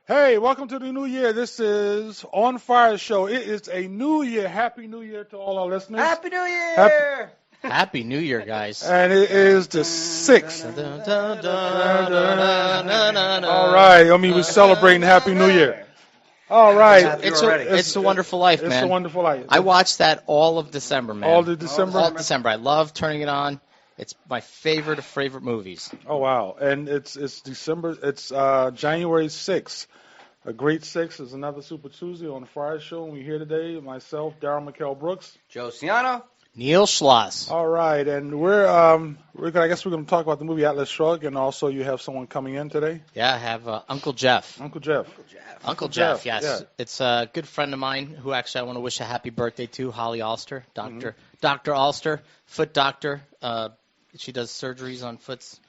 Hey, welcome to the new year. This is OnFire show. It is a new year. Happy New Year to all our listeners. Happy New Year! Happy New Year, guys. And it is the 6th. All right. I mean, we're celebrating Happy New Year. All right. It's a wonderful life, man. It's a wonderful life. I watched that all of December, man. All of December? All of December. I love turning it on. It's my favorite of favorite movies. Oh, wow. And it's December. It's January 6th. A great 6th is another Super Tuesday on the Fire Show. And we're here today, myself, Darryl McKell Brooks. Joe Ciano. Neil Schloss. All right. And I guess we're going to talk about the movie Atlas Shrugged. And also you have someone coming in today. Yeah, I have Uncle Jeff. Uncle Jeff. Uncle Jeff, yes. Yeah. It's a good friend of mine who actually I want to wish a happy birthday to, Holly Alster, Dr. Alster, foot doctor. She does surgeries on foots.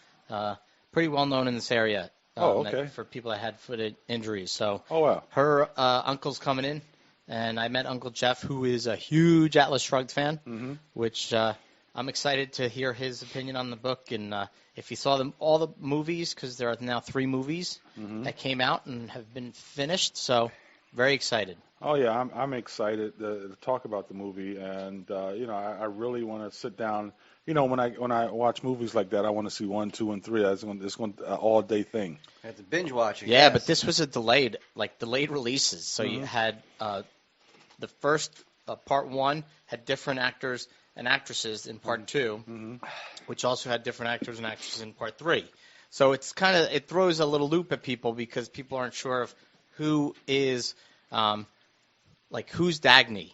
Pretty well known in this area. Okay. For people that had foot injuries. So wow. Her uncle's coming in, and I met Uncle Jeff, who is a huge Atlas Shrugged fan, which I'm excited to hear his opinion on the book. And if he saw all the movies, because there are now 3 movies that came out and have been finished, so very excited. Oh, yeah, I'm excited to talk about the movie. And, I really want to sit down. When I watch movies like that, I want to see 1, 2, and 3. It's going all-day thing. It's a binge watching. Yeah, but this was a delayed releases. So you had the first part 1 had different actors and actresses in part 2, which also had different actors and actresses in part 3. So it throws a little loop at people because people aren't sure of who is who's Dagny,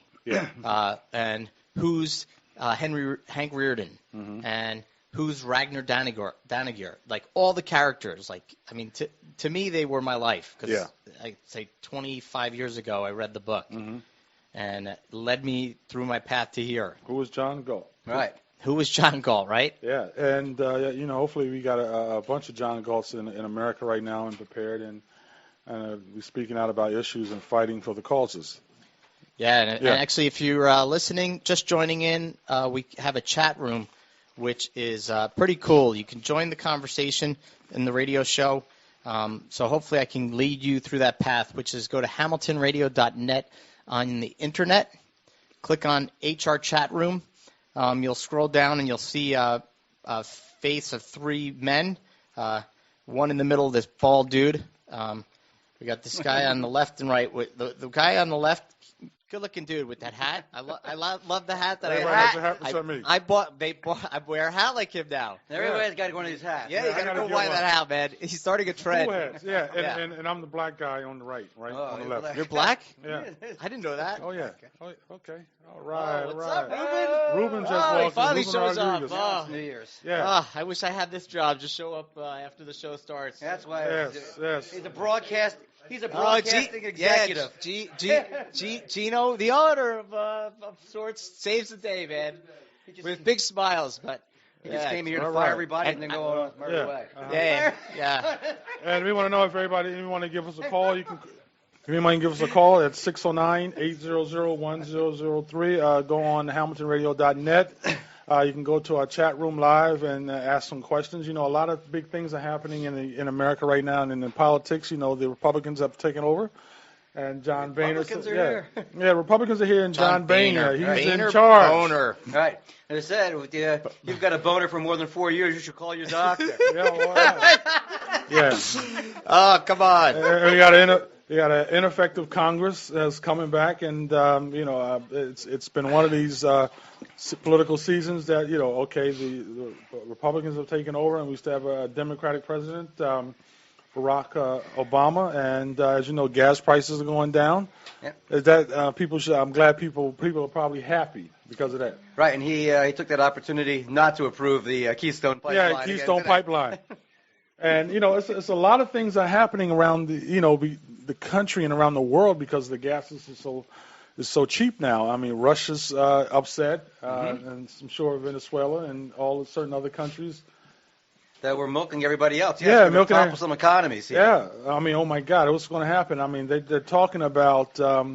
and who's Hank Reardon, and who's Ragnar Daniger, like all the characters. To me, they were my life because I'd say 25 years ago I read the book, and it led me through my path to here. Who was John Galt? Right. Who was John Galt, right? Yeah, and hopefully we got a bunch of John Galts in America right now and prepared, and we're speaking out about issues and fighting for the causes. Yeah, and actually, if you're listening, just joining in, we have a chat room, which is pretty cool. You can join the conversation in the radio show. So hopefully I can lead you through that path, which is go to hamiltonradio.net on the internet. Click on HR chat room. You'll scroll down and you'll see a face of 3 men, one in the middle, this bald dude. We got this guy on the left and right. The guy on the left, good-looking dude with that hat. I love the hat that I wear a hat like him now. Everybody's got one of these hats. Yeah, you got to go buy that hat, man. He's starting a trend. And I'm the black guy on the right, on the left. You're black? Yeah. I didn't know that. Oh, yeah. Okay. All right. What's up, Ruben? Ruben just walked in. He finally shows up. Oh, New Year's. Yeah. I wish I had this job. Just show up after the show starts. That's why. Yes. He's a broadcasting executive. Gino, the owner of sorts, saves the day, man, with big smiles. But he just came here to fire everybody and then go on murder away. Yeah. And we want to know if you want to give us a call. You can. If anyone can give us a call at 609-800-1003. Go on hamiltonradio.net. You can go to our chat room live and ask some questions. A lot of big things are happening in America right now, and in politics. The Republicans have taken over, and John Boehner. Republicans are here. Yeah, Republicans are here, and John Boehner, he's Boehner, in charge. Boner. Right. As I said, you've got a boner for more than 4 years, you should call your doctor. Yeah. Oh, come on. We got an ineffective Congress that's coming back, and it's been one of these political seasons that the Republicans have taken over, and we still have a Democratic president, Barack Obama, and as you know, gas prices are going down. Yep. Is that I'm glad people are probably happy because of that. Right, and he took that opportunity not to approve the Keystone Pipeline. Yeah, Keystone Pipeline. And it's a lot of things are happening around the country and around the world because the gas is so cheap now. I mean, Russia's upset, and I'm sure Venezuela and all certain other countries that we're milking everybody else. Yeah, milking topple some economies here. Yeah, I mean, oh my God, what's going to happen? I mean, they're talking about how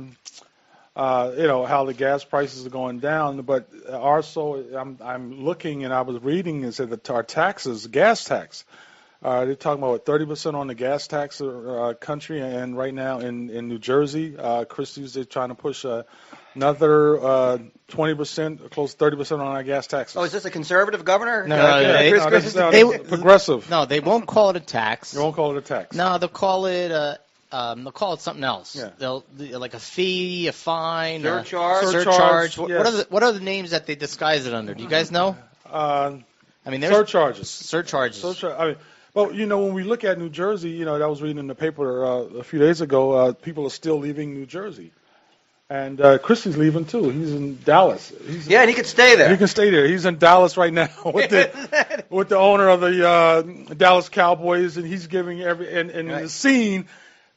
the gas prices are going down, but also I'm looking and I was reading and said that our taxes, gas tax. They're talking about 30% on the gas tax country, and right now in New Jersey, Christie's they're trying to push another 20%, close to 30% on our gas taxes. Oh, is this a conservative governor? Progressive. No, they won't call it a tax. They won't call it a tax. No, they'll call it something else. Yeah. They'll like a fee, a fine, surcharge. Yes. What are the names that they disguise it under? Do you guys know? I mean, there's surcharges. I mean, well, when we look at New Jersey, I was reading in the paper a few days ago. People are still leaving New Jersey, and Christie's leaving too. He's in Dallas. And he can stay there. He can stay there. He's in Dallas right now with the owner of the Dallas Cowboys, and he's giving the scene.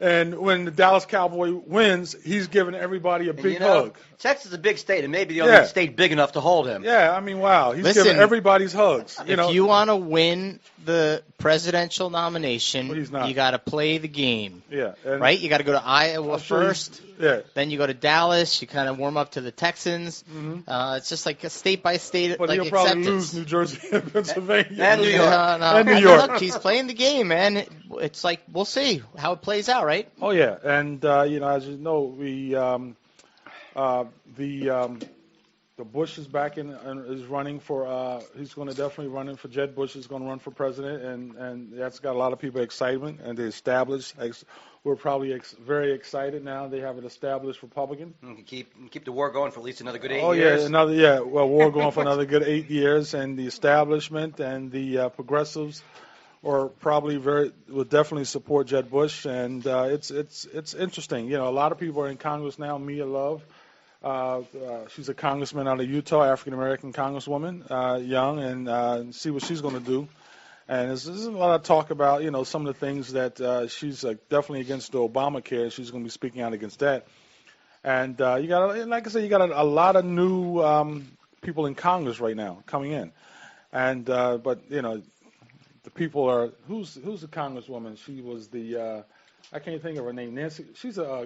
And when the Dallas Cowboy wins, he's giving everybody a big hug. Texas is a big state, and maybe the only state big enough to hold him. Yeah, I mean, wow. He's giving everybody's hugs. If you want to win the presidential nomination, you got to play the game. Yeah. Right? You got to go to Iowa first. Yeah. Then you go to Dallas. You kind of warm up to the Texans. Mm-hmm. It's just like a state-by-state but like he'll probably acceptance. lose New Jersey and Pennsylvania. And New York. And New York. Look, he's playing the game, man. It's like, we'll see how it plays out, right? Oh, yeah. And, as you know, we the Bush is back in and is running for. He's going to definitely run in for Jeb Bush is going to run for president, and that's got a lot of people excitement. And they established. We're probably very excited now. They have an established Republican. Keep the war going for at least another good 8 Oh years. yeah, war going for another good 8 years, and the establishment and the progressives or probably will definitely support Jeb Bush, and it's interesting. A lot of people are in Congress now. Mia Love, she's a congressman out of Utah, African American congresswoman, young, and see what she's going to do. And there's a lot of talk about some of the things that she's definitely against the Obamacare. She's going to be speaking out against that. And you got, like I said, you got a lot of new people in Congress right now coming in, and but the people are who's the congresswoman? She was the I can't think of her name. Nancy. She's Senator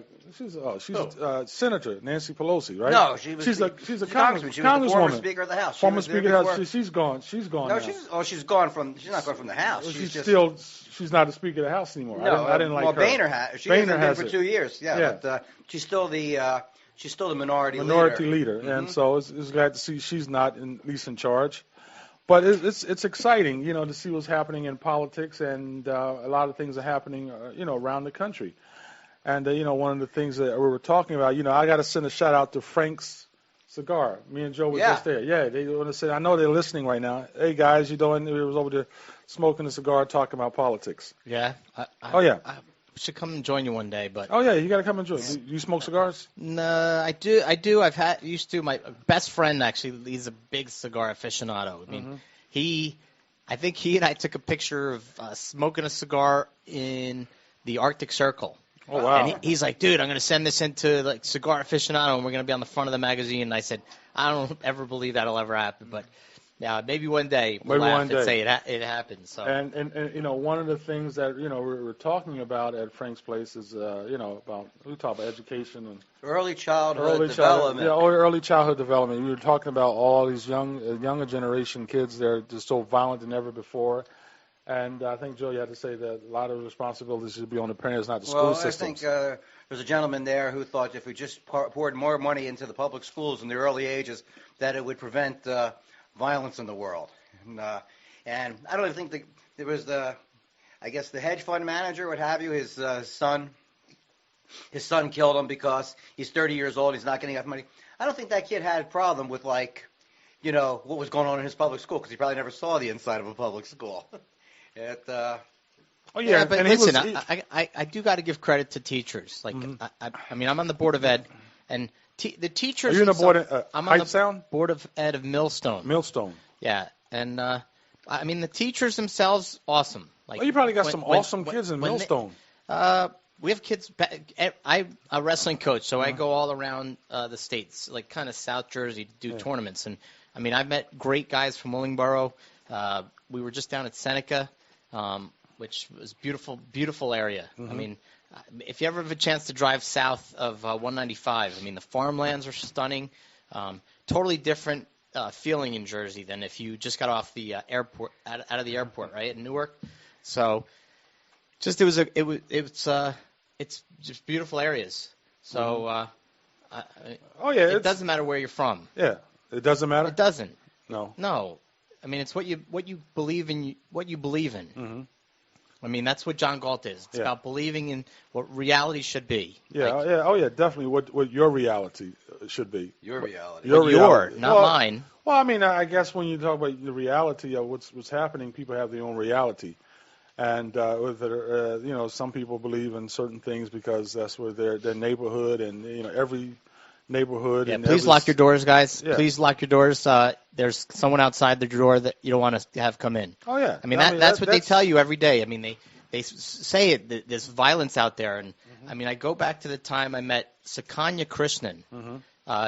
Nancy Pelosi, right? No, she's a congresswoman. She was the former Speaker of the House. Former Speaker of the House. She's gone. No, now. she's gone from. She's not gone from the House. She's not the Speaker of the House anymore. No, I didn't like her. Boehner has. She hasn't been for 2 years. Yeah. But she's still the minority leader. Mm-hmm. And so it's glad to see she's not at least in charge. But it's exciting, to see what's happening in politics, and a lot of things are happening, around the country. And one of the things that we were talking about, I got to send a shout out to Frank's Cigar. Me and Joe were just there. Yeah, they want to say, I know they're listening right now. Hey guys, you doing? We was over there smoking a cigar, talking about politics. Yeah. I should come and join you one day, but. Oh yeah, you got to come and join. Do you smoke cigars? No, I do. Used to. My best friend actually, he's a big cigar aficionado. I mean, I think he and I took a picture of smoking a cigar in the Arctic Circle. Oh wow! And he's like, dude, I'm gonna send this into Cigar Aficionado, and we're gonna be on the front of the magazine. And I said, I don't ever believe that'll ever happen, but. Yeah, maybe one day we'll laugh and say it happened. So. And one of the things that we're talking about at Frank's place is about we talk about education and early childhood development. Early childhood development. We were talking about all these younger generation kids. They're just so violent than ever before. And I think, Joe, you had to say that a lot of responsibilities should be on the parents, not the school systems. Well, I think there's a gentleman there who thought if we just poured more money into the public schools in the early ages, that it would prevent violence in the world. And I don't even think there was the hedge fund manager, what have you, his son killed him because he's 30 years old, he's not getting enough money. I don't think that kid had a problem with what was going on in his public school, because he probably never saw the inside of a public school. But listen, I do got to give credit to teachers. I mean, I'm on the Board of Ed, and the teachers. Are you on the board? I'm on the Board of Ed of Millstone. Millstone. Yeah, and I mean the teachers themselves, awesome. You probably got some awesome kids in Millstone. We have kids. I'm a wrestling coach, so I go all around the states, kind of South Jersey, to do tournaments. And I mean, I've met great guys from Willingboro. We were just down at Seneca, which was beautiful, beautiful area. Mm-hmm. I mean. If you ever have a chance to drive south of 195, I mean, the farmlands are stunning. Totally different feeling in Jersey than if you just got off the airport, out of the airport, right, in Newark. So just it's just beautiful areas. So it doesn't matter where you're from. Yeah, it doesn't matter. It doesn't. No. I mean, it's what you believe in. What you believe in. Mm-hmm. I mean, that's what John Galt is. It's about believing in what reality should be. Yeah, definitely. What your reality should be. Your reality. Your reality, not mine. Well, I mean, I guess when you talk about the reality of what's happening, people have their own reality, and some people believe in certain things because that's where their neighborhood and every neighborhood. Yeah, and please lock your doors, guys. Yeah. Please lock your doors. There's someone outside the door that you don't want to have come in. Oh yeah. I mean, that's what they tell you every day. I mean, they say it. There's violence out there, and I mean, I go back to the time I met Sukanya Krishnan.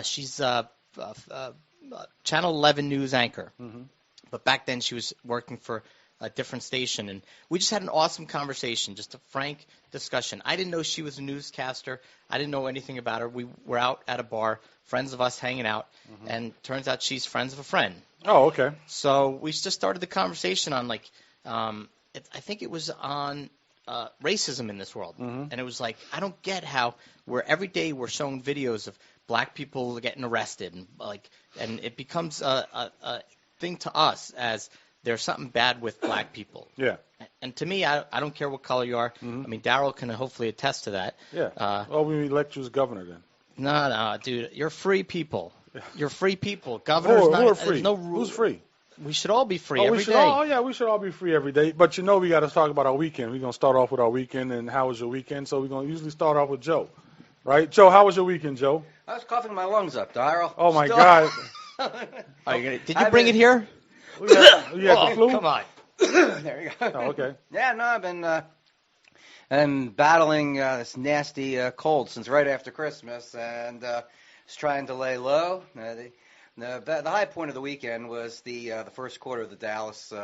She's a Channel 11 news anchor, but back then she was working for a different station, and we just had an awesome conversation, just a frank discussion. I didn't know she was a newscaster. I didn't know anything about her. We were out at a bar, friends of us hanging out, and turns out she's friends of a friend. Oh, okay. So we just started the conversation on I think it was on racism in this world, and it was like, I don't get how every day we're showing videos of black people getting arrested, and it becomes a thing to us as there's something bad with black people. Yeah. And to me, I don't care what color you are. I mean, Darryl can hopefully attest to that. Yeah. We elect you as governor then. No, dude, you're free people. You're free people. Governor's not. Who are free? No rule. Who's free? We should all be free every day. We should all be free every day. But we got to talk about our weekend. We're going to start off with our weekend and how was your weekend. So we're going to usually start off with Joe. Right? Joe, how was your weekend, Joe? I was coughing my lungs up, Darryl. Oh, my God. Did you bring it here? You had the flu? Come on. There you go. Oh, okay. Yeah, no, I've been battling this nasty cold since right after Christmas, and just trying to lay low. The high point of the weekend was the first quarter of the Dallas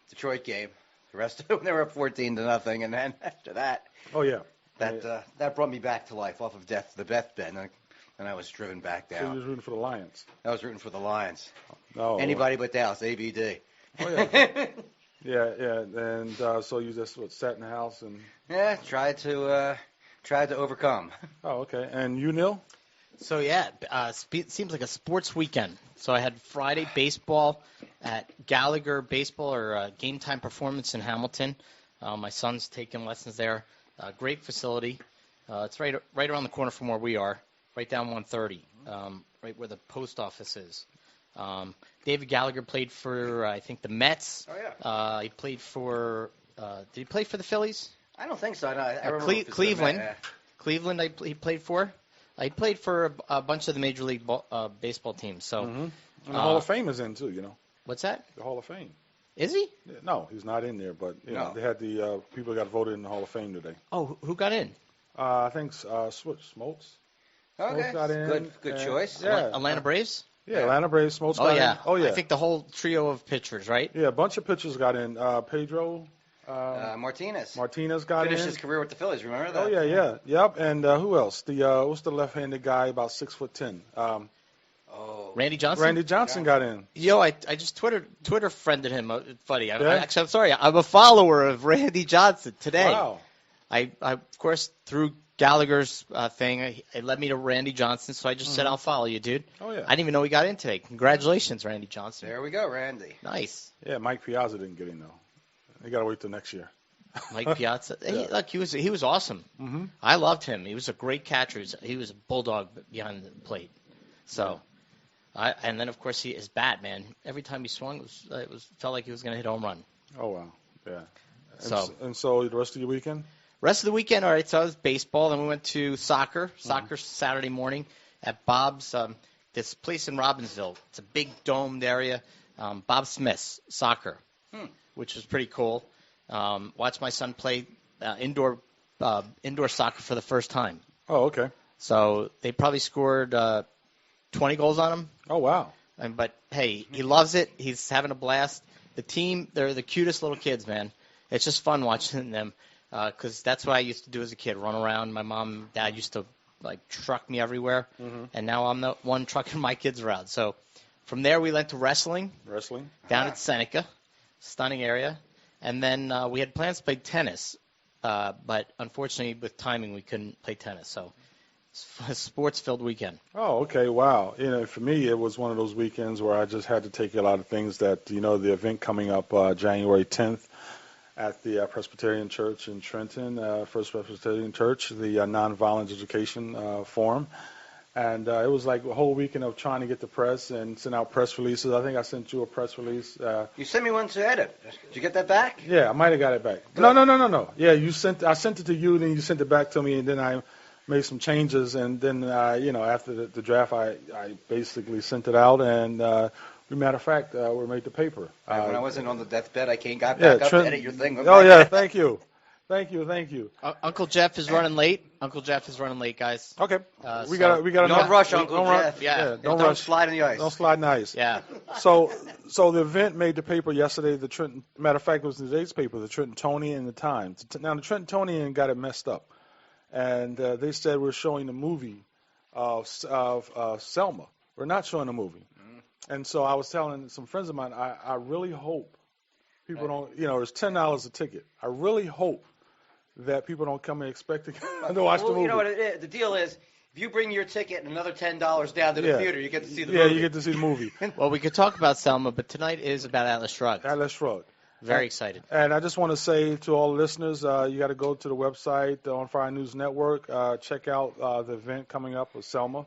Detroit game. The rest of it, they were up 14-0, and then after that, that brought me back to life off of the deathbed, and I was driven back down. So you were rooting for the Lions? I was rooting for the Lions. Oh, anybody but Dallas, ABD. Oh yeah. Yeah, and so you just sat in the house and tried to overcome. Oh, okay. And you, Neil? So it seems like a sports weekend. So I had Friday baseball at Gallagher Baseball or Game Time Performance in Hamilton. My son's taking lessons there. Great facility. It's right around the corner from where we are, right down 130, right where the post office is. David Gallagher played for, I think, the Mets. Oh, yeah. He played for, did he play for the Phillies? I don't think so. No, I remember Cleveland. Cleveland he played for. He played for a bunch of the Major League Baseball teams. So, and the Hall of Fame is in, too, What's that? The Hall of Fame. Is he? No, he's not in there, but they had the people got voted in the Hall of Fame today. Oh, who got in? I think Smoltz. Okay, got in, good choice. Yeah, Atlanta Braves? Yeah, Atlanta Braves, Smoltz got in. Oh, yeah. I think the whole trio of pitchers, right? Yeah, a bunch of pitchers got in. Pedro Martinez got finished in. his career with the Phillies. Remember that? Oh yeah. Yep. And who else? What's the left-handed guy about 6'10"? Randy Johnson. Randy Johnson got in. Yo, I just Twitter friended him. Funny. I'm sorry. I'm a follower of Randy Johnson today. Wow. I of course through Gallagher's thing, it led me to Randy Johnson, so I just said I'll follow you, dude. Oh yeah. I didn't even know he got in today. Congratulations, Randy Johnson. There we go, Randy. Nice. Yeah, Mike Piazza didn't get in though. They got to wait till next year. Mike Piazza. Look, he was awesome. Mm-hmm. I loved him. He was a great catcher. He was a bulldog behind the plate. So, and then of course his bat, man. Every time he swung, it felt like he was going to hit a home run. Oh wow, yeah. And so the rest of your weekend? Rest of the weekend, all right. So it was baseball. Then we went to soccer. Soccer Saturday morning at Bob's. This place in Robbinsville. It's a big domed area. Bob Smith's soccer, which was pretty cool. Watched my son play indoor soccer for the first time. Oh, okay. So they probably scored 20 goals on him. Oh, wow. But, hey, he loves it. He's having a blast. The team, they're the cutest little kids, man. It's just fun watching them because that's what I used to do as a kid, run around. My mom and dad used to, truck me everywhere. Mm-hmm. And now I'm the one trucking my kids around. So from there we went to wrestling. Wrestling? Down at Seneca. Stunning area. And then we had plans to play tennis, but unfortunately with timing we couldn't play tennis. So it's a sports-filled weekend. Oh, okay, wow. For me, it was one of those weekends where I just had to take a lot of things that, the event coming up January 10th at the Presbyterian Church in Trenton, First Presbyterian Church, the Nonviolent Education Forum. And it was like a whole weekend of trying to get the press and send out press releases. I think I sent you a press release. You sent me one to edit. Did you get that back? Yeah, I might have got it back. No. Yeah, I sent it to you, then you sent it back to me, and then I made some changes. And then, after the draft, I basically sent it out. And, matter of fact, we made the paper. When I wasn't on the deathbed, I got back up to edit your thing. Oh, yeah, thank you. Thank you. Uncle Jeff is running late. Uncle Jeff is running late, guys. Okay. We got don't rush, Uncle Jeff. Yeah. Don't rush. Slide in the ice. Don't slide in the ice. Yeah. So the event made the paper yesterday. The Trenton, matter of fact, it was today's paper, the Trentonian and the Times. Now the Trentonian got it messed up, and they said we're showing the movie of Selma. We're not showing the movie. And so I was telling some friends of mine, I really hope people don't. There's $10 a ticket. I really hope that people don't come and expect to watch the movie. You know what it is? The deal is, if you bring your ticket and another $10 down to the theater, you get to see the movie. Yeah, you get to see the movie. Well, we could talk about Selma, but tonight is about Atlas Shrugged. Atlas Shrugged. Very excited. And I just want to say to all the listeners, you got to go to the website, the OnFire News Network, check out the event coming up with Selma.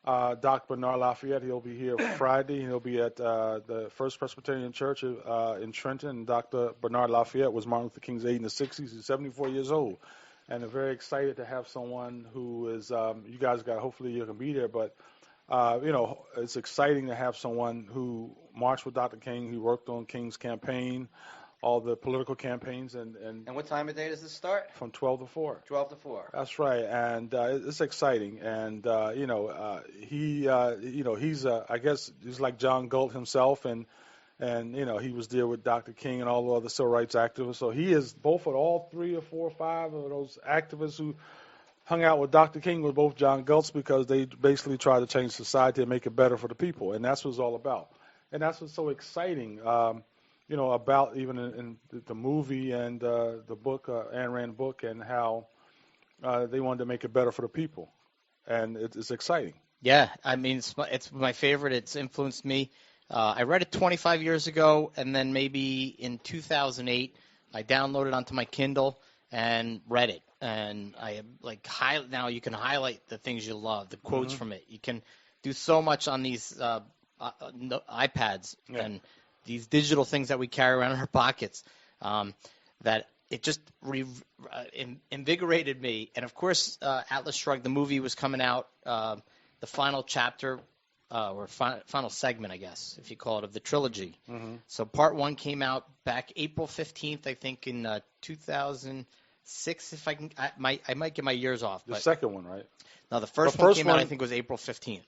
Dr. Bernard Lafayette, he'll be here Friday. He'll be at the First Presbyterian Church in Trenton. And Dr. Bernard Lafayette was Martin Luther King's aide in the 60s. He's 74 years old. And I'm very excited to have someone who is, you guys hopefully you can be there, but, it's exciting to have someone who marched with Dr. King, who worked on King's campaign, all the political campaigns. And what time of day does this start? From 12 to 4. 12 to 4. That's right, and it's exciting. And he's I guess he's like John Galt himself, and he was there with Dr. King and all the other civil rights activists. So he is both of all 3 or 4 or 5 of those activists who hung out with Dr. King with both John Galts, because they basically tried to change society and make it better for the people, and that's what it's all about. And that's what's so exciting. About even in the movie and the book, Ayn Rand book, and how they wanted to make it better for the people. And it's exciting. Yeah, I mean, it's my favorite. It's influenced me. I read it 25 years ago, and then maybe in 2008, I downloaded it onto my Kindle and read it. And I now you can highlight the things you love, the quotes from it. You can do so much on these iPads and these digital things that we carry around in our pockets, that it just invigorated me. And, of course, Atlas Shrugged, the movie was coming out, the final chapter, or final segment, I guess, if you call it, of the trilogy. Mm-hmm. So part 1 came out back April 15th, I think, in 2006, if I can. I might get my years off. The second one, right? No, the first one came out, I think, was April 15th.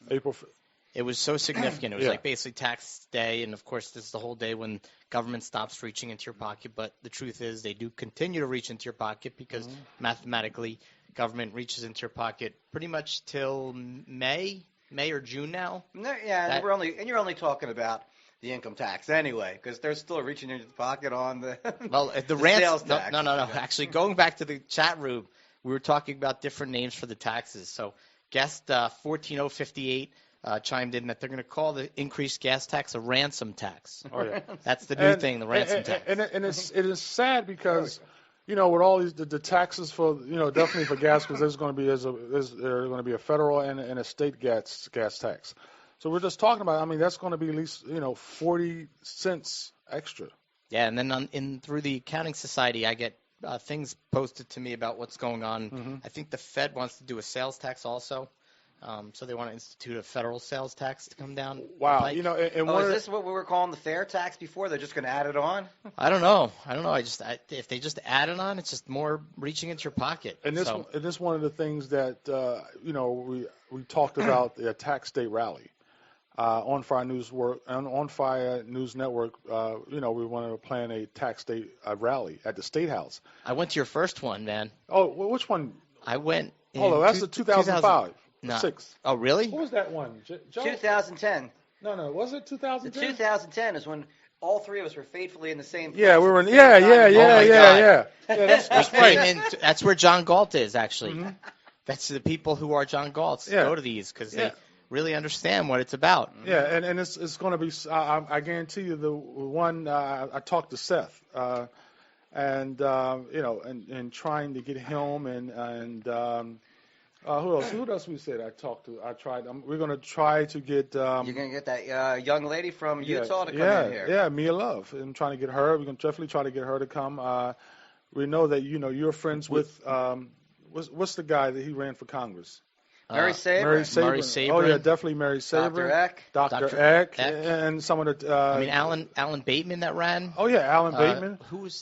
It was so significant. It was like basically tax day, and, of course, this is the whole day when government stops reaching into your pocket. But the truth is they do continue to reach into your pocket, because mathematically government reaches into your pocket pretty much till May or June now. No, yeah, you're only talking about the income tax anyway, because they're still reaching into the pocket on the sales tax. No. Actually, going back to the chat room, we were talking about different names for the taxes. So guest 14058 chimed in that they're going to call the increased gas tax a ransom tax. Oh, yeah. That's the new thing, the ransom tax. And it is sad because, with all these the taxes for, definitely for gas, because there's going to be a federal and a state gas tax. So we're just talking about, that's going to be at least, 40 cents extra. Yeah, and then through the Accounting Society, I get things posted to me about what's going on. Mm-hmm. I think the Fed wants to do a sales tax also. So they want to institute a federal sales tax to come down. Wow. Is this what we were calling the fair tax before? They're just going to add it on? I don't know. If they just add it on, it's just more reaching into your pocket. And this one of the things that, we talked about the tax day rally. OnFire News Network, we wanted to plan a tax day rally at the State House. I went to your first one, man. Oh, which one? I went in that's the 2005. No. 6. Oh, really? What was that one? 2010. No, was it 2010? The 2010 is when all three of us were faithfully in the same place. Yeah, we were. At the same time. Yeah. That's where John Galt is, actually. Mm-hmm. That's the people who are John Galts Yeah. go to these because they really understand what it's about. Yeah, and it's going to be. I guarantee you, the one I talked to Seth, and and trying to get him and who else? Who else we said I talked to? I tried. We're going to try to get. You're going to get that young lady from Utah to come in here. Yeah, Mia Love. I'm trying to get her. We're going to definitely try to get her to come. We know that you're friends with what's the guy that he ran for Congress? Mary Sabrin. Mary Sabrin. Oh yeah, definitely Mary Sabrin. Dr. Eck. And some of the. Alan Bateman that ran. Oh yeah, Alan Bateman.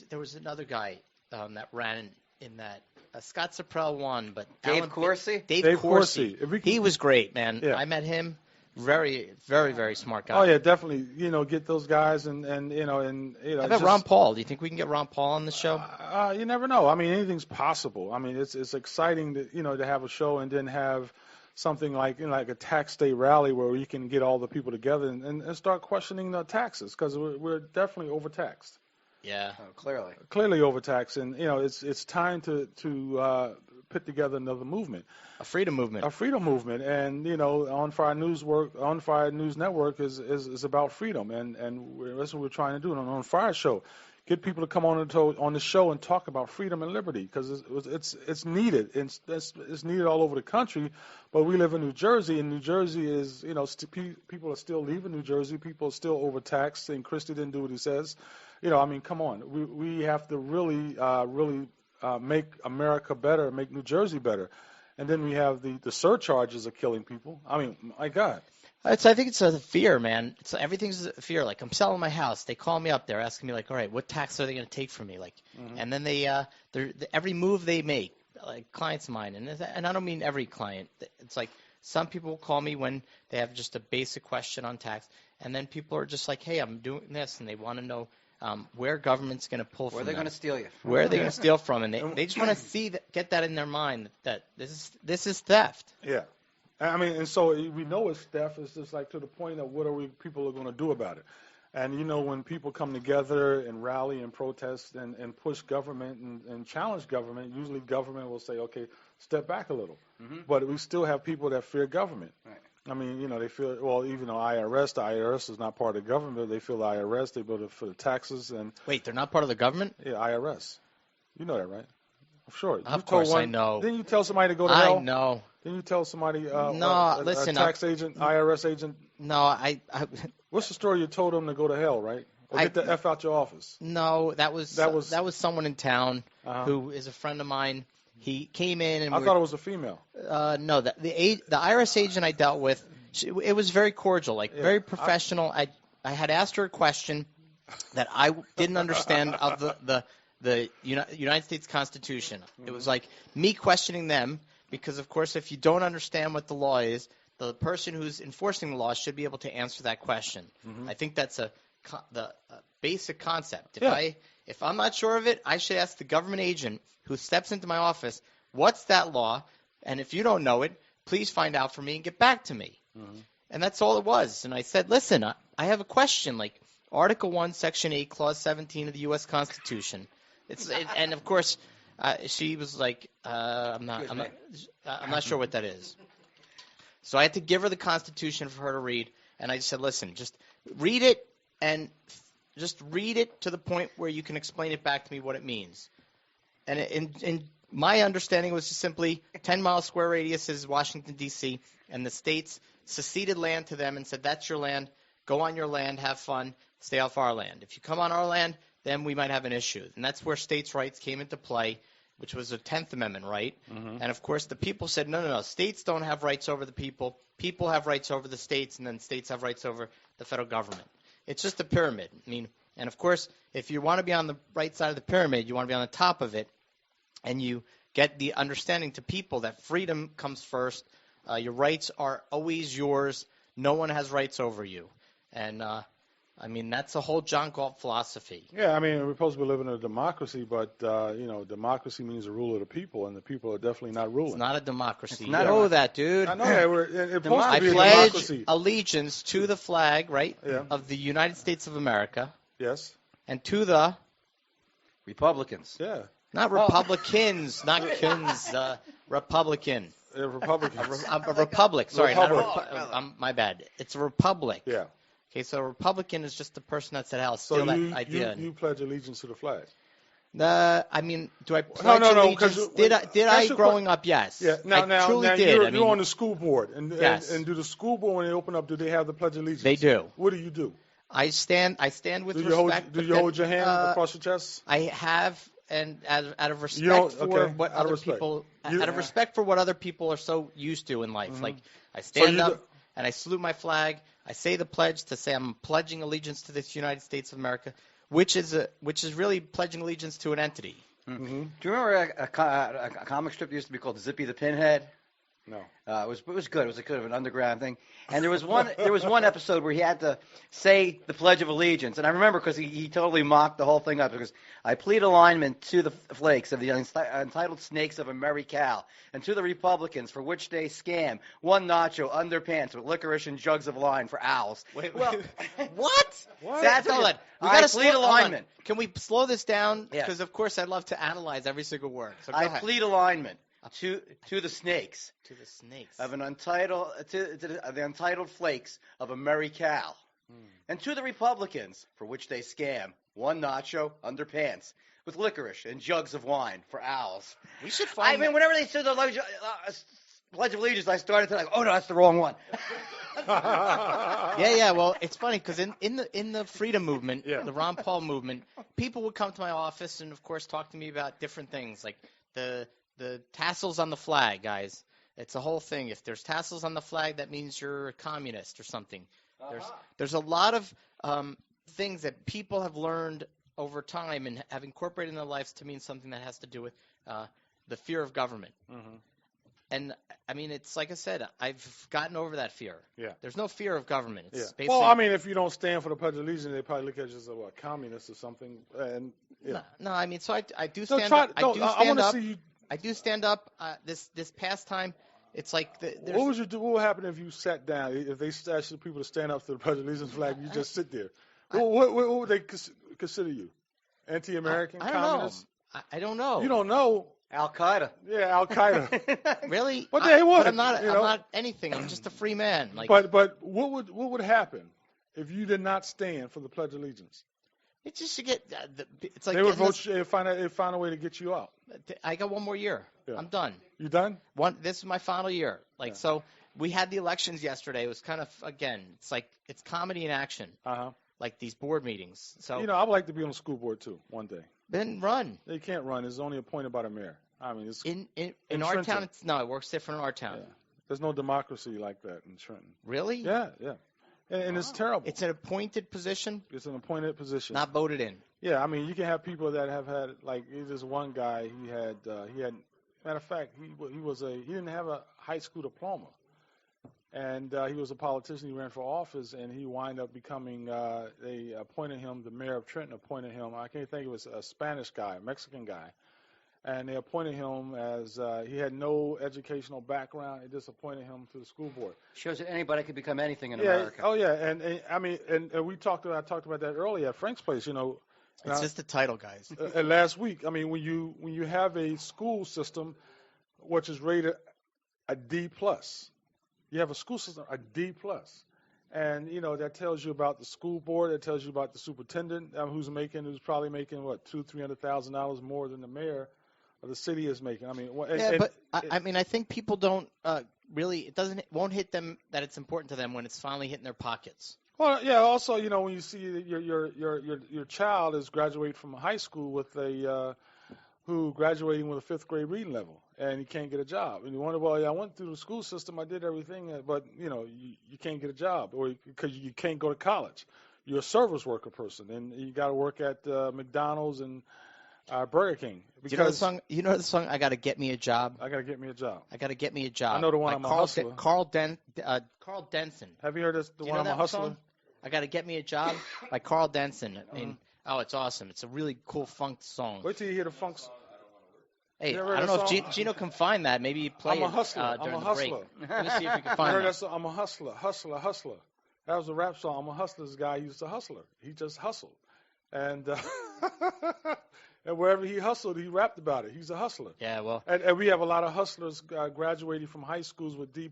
There was another guy that ran in that. Scott Supprell won, but Dave Coursey. Dave Coursey. He was great, man. Yeah. I met him. Very, very, very smart guy. Oh yeah, definitely. Get those guys and How about Ron Paul? Do you think we can get Ron Paul on the show? You never know. I mean, anything's possible. I mean, it's exciting to have a show and then have something like like a tax day rally where we can get all the people together and start questioning the taxes because we're definitely overtaxed. Yeah. Oh, Clearly overtaxed, and it's time to put together another movement. A freedom movement. A freedom movement, and OnFire News Network is about freedom, and that's what we're trying to do on OnFire show. Get people to come on the show and talk about freedom and liberty because it's needed. It's needed all over the country, but we live in New Jersey, and New Jersey is people are still leaving New Jersey. People are still overtaxed, and Christie didn't do what he says. I mean, come on. We have to really make America better, make New Jersey better. And then we have the surcharges are killing people. I mean, my God. I think it's a fear, man. Everything's a fear. Like, I'm selling my house. They call me up. They're asking me, like, all right, what tax are they going to take from me? Like, and then every move they make, like clients of mine, and I don't mean every client. It's like some people will call me when they have just a basic question on tax, and then people are just like, hey, I'm doing this, and they want to know where government's going to pull from. Where are they going to steal you? Where are they going to steal from? And they just want to get that in their mind that this is theft. Yeah. I mean, and so we know it's theft. It's just like to the point of people are going to do about it. And, when people come together and rally and protest and push government and challenge government, usually government will say, okay, step back a little. Mm-hmm. But we still have people that fear government. Right. I mean, they feel, well, even though the IRS is not part of the government, they feel the IRS, they voted for the taxes. And wait, they're not part of the government? Yeah, IRS. You know that, right? Sure. Of course I know. Didn't you tell somebody to go to hell? I know. Didn't you tell somebody, listen, a tax agent, IRS agent? No, I What's the story you told them to go to hell, right? Or get the F out your office? No, that was someone in town who is a friend of mine. He came in and I thought it was a female. No, the IRS agent I dealt with, it was very cordial, very professional. I had asked her a question that I didn't understand of the United States Constitution. It was like me questioning them because, of course, if you don't understand what the law is, the person who's enforcing the law should be able to answer that question. Mm-hmm. I think that's the basic concept. If I'm not sure of it, I should ask the government agent who steps into my office, what's that law? And if you don't know it, please find out for me and get back to me. Mm-hmm. And that's all it was. And I said, listen, I have a question, like Article 1, Section 8, Clause 17 of the U.S. Constitution. And of course, she was like, I'm not sure what that is. So I had to give her the Constitution for her to read. And I just said, listen, just read it and just read it to the point where you can explain it back to me what it means. And in my understanding was just simply 10-mile square radius is Washington, D.C., and the states seceded land to them and said, that's your land, go on your land, have fun, stay off our land. If you come on our land, then we might have an issue. And that's where states' rights came into play, which was a 10th Amendment right. Mm-hmm. And, of course, the people said, no, states don't have rights over the people. People have rights over the states, and then states have rights over the federal government. It's just a pyramid. I mean, and, of course, if you want to be on the right side of the pyramid, you want to be on the top of it, and you get the understanding to people that freedom comes first. Your rights are always yours. No one has rights over you. And, I mean, that's the whole John Galt philosophy. Yeah, I mean, we're supposed to be living in a democracy, but, democracy means the rule of the people, and the people are definitely not ruling. It's not a democracy. Not know that, dude. I know that. It's supposed to be a pledge democracy. Allegiance to the flag, right, yeah. of the United States of America, Yes. And to the Republicans. Yeah. not Republicans, not Kins, Republican. A Republican. A republic. Sorry, Republic. not a my bad. It's a republic. Yeah. Okay, so a Republican is just the person that said, "I'll So steal that idea." you pledge allegiance to the flag. I mean, do I pledge No, allegiance? Did I growing up? Yes. Yeah. I truly did. You're on the school board, and Yes. and do the school board when they open up? Do they have the pledge of allegiance? They do. What do you do? I stand with Do you respect. do you hold your hand across your chest? I have, and out of respect for what out of other respect. people, You- out of respect for what other people are so used to in life. Mhm. Like I stand you up do- and I salute my flag. I say the pledge to say I'm pledging allegiance to this United States of America, which is really pledging allegiance to an entity. Mm-hmm. Do you remember a comic strip that used to be called Zippy the Pinhead? No. It was good. It was a kind of an underground thing. And there was one episode where he had to say the Pledge of Allegiance, and I remember because he totally mocked the whole thing up because I plead alignment to the flakes of the entitled snakes of a merry cow, and to the Republicans for which they scam one nacho underpants with licorice and jugs of wine for owls. Wait, well, what? That's Hold what on. We I gotta plead hold on. alignment. Can we slow this down? Yes. Because of course I'd love to analyze every single word. So go I ahead. plead alignment to the snakes To the snakes. of an untitled to the untitled flakes of a merry cow, and to the Republicans for which they scam one nacho underpants with licorice and jugs of wine for owls. We should find. I mean, whenever they said the Pledge of Allegiance, I started to oh no, that's the wrong one. Yeah. Well, it's funny because in the freedom movement, Yeah. the Ron Paul movement, people would come to my office and of course talk to me about different things like the tassels on the flag, guys. It's a whole thing. If there's tassels on the flag, that means you're a communist or something. There's a lot of things that people have learned over time and have incorporated in their lives to mean something that has to do with the fear of government. Mm-hmm. And I mean, it's like I said, I've gotten over that fear. Yeah. There's no fear of government. It's Yeah. basically, Well, I mean, if you don't stand for the Pledge of Allegiance, they probably look at you as a communist or something. And yeah. no. I mean, so I do So stand try. up. No, I want to up. see you. I do stand up. This past time, it's like there's. What would you do? What would happen if you sat down? If they asked the people to stand up to the Pledge of Allegiance flag, you just sit there. What would they consider you? Anti-American, I don't communist? know. I don't know. You don't know. Al Qaeda. Yeah, Al Qaeda. Really? But they would. But I'm not. You I'm know? not anything. I'm just a free man. Like. But what would happen if you did not stand for the Pledge of Allegiance? It's just to get. It's like They would getting vote. They'd find a way to get you out. I got one more year. Yeah. I'm done. You done? This is my final year. Like so, we had the elections yesterday. It was kind of it's like it's comedy in action. Like these board meetings. So You know, I would like to be on the school board too one day. then run. They can't run. It's only appointed by the mayor. I mean, it's In in our Trenton. town, it works different in our town. Yeah. There's no democracy like that in Trenton. Really? Yeah. And it's terrible. It's an appointed position, It's an appointed position. not voted in. Yeah, I mean, you can have people that have had, like, there's one guy, he had, matter of fact, he didn't have a high school diploma. And he was a politician, he ran for office, and he wound up becoming, they appointed him, the mayor of Trenton appointed him, I can't think, it was a Spanish guy, a Mexican guy. And they appointed him as, he had no educational background, they just appointed him to the school board. Shows that anybody could become anything in Yeah, America. oh yeah, and I mean, and I talked about that earlier at Frank's place, you know. It's just the title, guys. Last week, I mean, when you have a school system which is rated a D+, you have a school system a D+, and you know that tells you about the school board, that tells you about the superintendent who's probably making what $200,000-300,000 more than the mayor of the city is making. I mean, I mean, I think people don't really. Won't hit them that it's important to them when it's finally hitting their pockets. Well, yeah. Also, you know, when you see your child is graduating from high school with who graduating with a 5th grade reading level, and he can't get a job, and you wonder, well, yeah, I went through the school system, I did everything, but you know, you can't get a job, or because you can't go to college. You're a service worker person, and you got to work at McDonald's and Burger King. Because You know the song. I gotta get me a job. I got to get me a job. I gotta get me a job. I know the one. By I'm a hustler. Carl Denson. Have you heard this? The one I'm a hustler. Song? I gotta get me a job by Carl Denson. I mean, it's awesome. It's a really cool funk song. Wait till you hear the funk. Hey, You I ever heard don't know that if song? Gino can find that. Maybe play I'm a hustler. it during I'm a the break. hustler. Let me see if we can I find heard that. that song. I'm a hustler. That was a rap song. I'm a hustler's guy. He was a hustler. He just hustled. And and wherever he hustled, he rapped about it. He's a hustler. Yeah, well, And we have a lot of hustlers graduating from high schools with D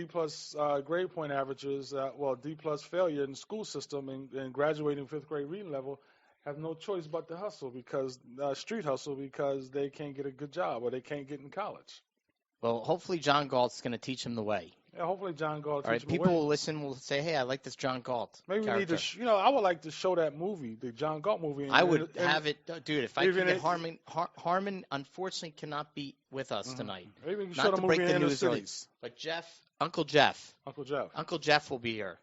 plus grade point averages, D plus failure in the school system, and graduating fifth grade reading level have no choice but to hustle because street hustle because they can't get a good job or they can't get in college. well, hopefully John Galt's going to teach him the way. Yeah, hopefully John Galt. All right, people will listen, will say, "Hey, I like this John Galt." Maybe we need to, I would like to show that movie, the John Galt movie. I would have it, dude. If I could get Harmon, unfortunately, cannot be with us tonight. Maybe we can Not show to the movie break in the the news cities. But Uncle Jeff Uncle Jeff will be here,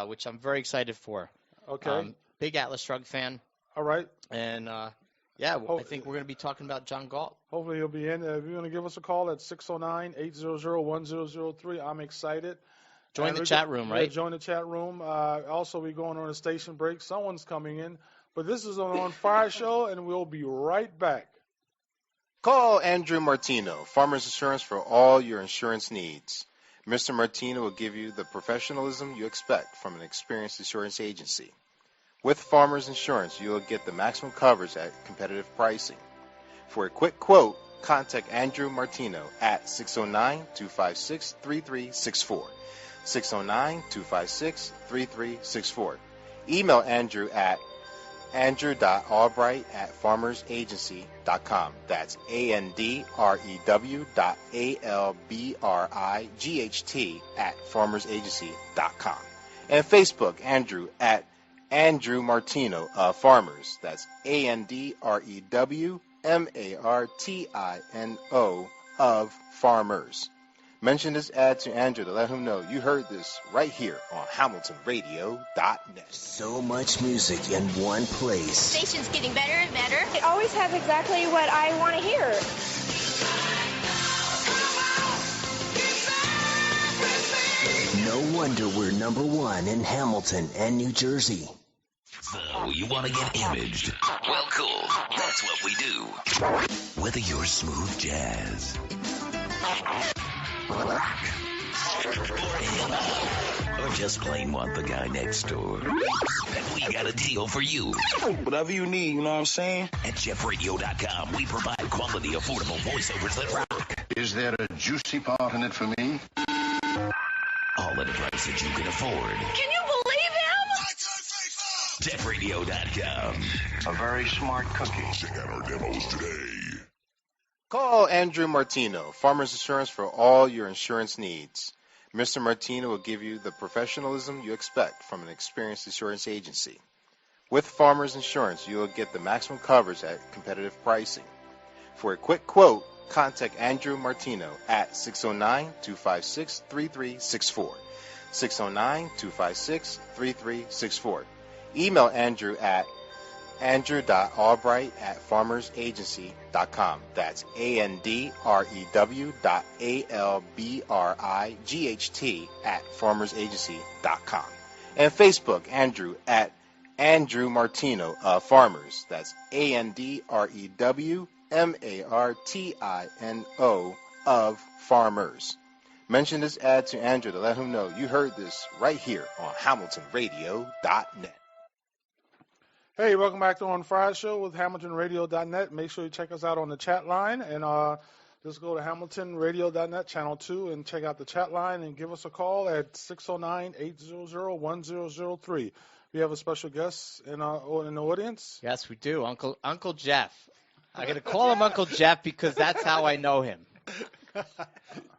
which I'm very excited for. Okay. Big Atlas Shrugged fan. All right. And I think we're going to be talking about John Galt. Hopefully he'll be in. If you want to give us a call at 609-800-1003, I'm excited. Join the chat room, right? Yeah, join the chat room. Also, we're going on a station break. Someone's coming in. But this is an OnFire show, and we'll be right back. Call Andrew Martino, Farmers Insurance, for all your insurance needs. Mr. Martino will give you the professionalism you expect from an experienced insurance agency. With Farmers Insurance, you will get the maximum coverage at competitive pricing. For a quick quote, contact Andrew Martino at 609-256-3364. 609-256-3364. Email Andrew at andrew.albright@farmersagency.com. That's ANDREW.ALBRIGHT@farmersagency.com. And Facebook, Andrew at Andrew Martino of Farmers. That's ANDREWMARTINO of Farmers. Mention this ad to Andrew to let him know you heard this right here on HamiltonRadio.net. So much music in one place. Station's getting better and better. It always has exactly what I want to hear. No wonder we're number one in Hamilton and New Jersey. So, you want to get imaged? Well, cool. That's what we do. Whether you're smooth jazz, rock, or just plain want the guy next door, we got a deal for you. Whatever you need, you know what I'm saying? At JeffRadio.com, we provide quality, affordable voiceovers that rock. Is there a juicy part in it for me? All at a price that you can afford. Can you believe him? JeffRadio.com. A very smart cookie. Check out our demos today. Call Andrew Martino, Farmers Insurance, for all your insurance needs. Mr. Martino will give you the professionalism you expect from an experienced insurance agency. With Farmers Insurance, you will get the maximum coverage at competitive pricing. For a quick quote, contact Andrew Martino at 609-256-3364. 609-256-3364. Email Andrew at andrew.albright@farmersagency.com. That's ANDREW.ALBRIGHT@farmersagency.com. And Facebook, Andrew at Andrew Martino of Farmers. That's ANDREWMARTINO of Farmers. Mention this ad to Andrew to let him know you heard this right here on HamiltonRadio.net. Hey, welcome back to OnFire Show with HamiltonRadio.net. Make sure you check us out on the chat line, and just go to HamiltonRadio.net, Channel 2, and check out the chat line and give us a call at 609-800-1003. We have a special guest in the audience. Yes, we do. Uncle Jeff. I got to call him Uncle Jeff because that's how I know him.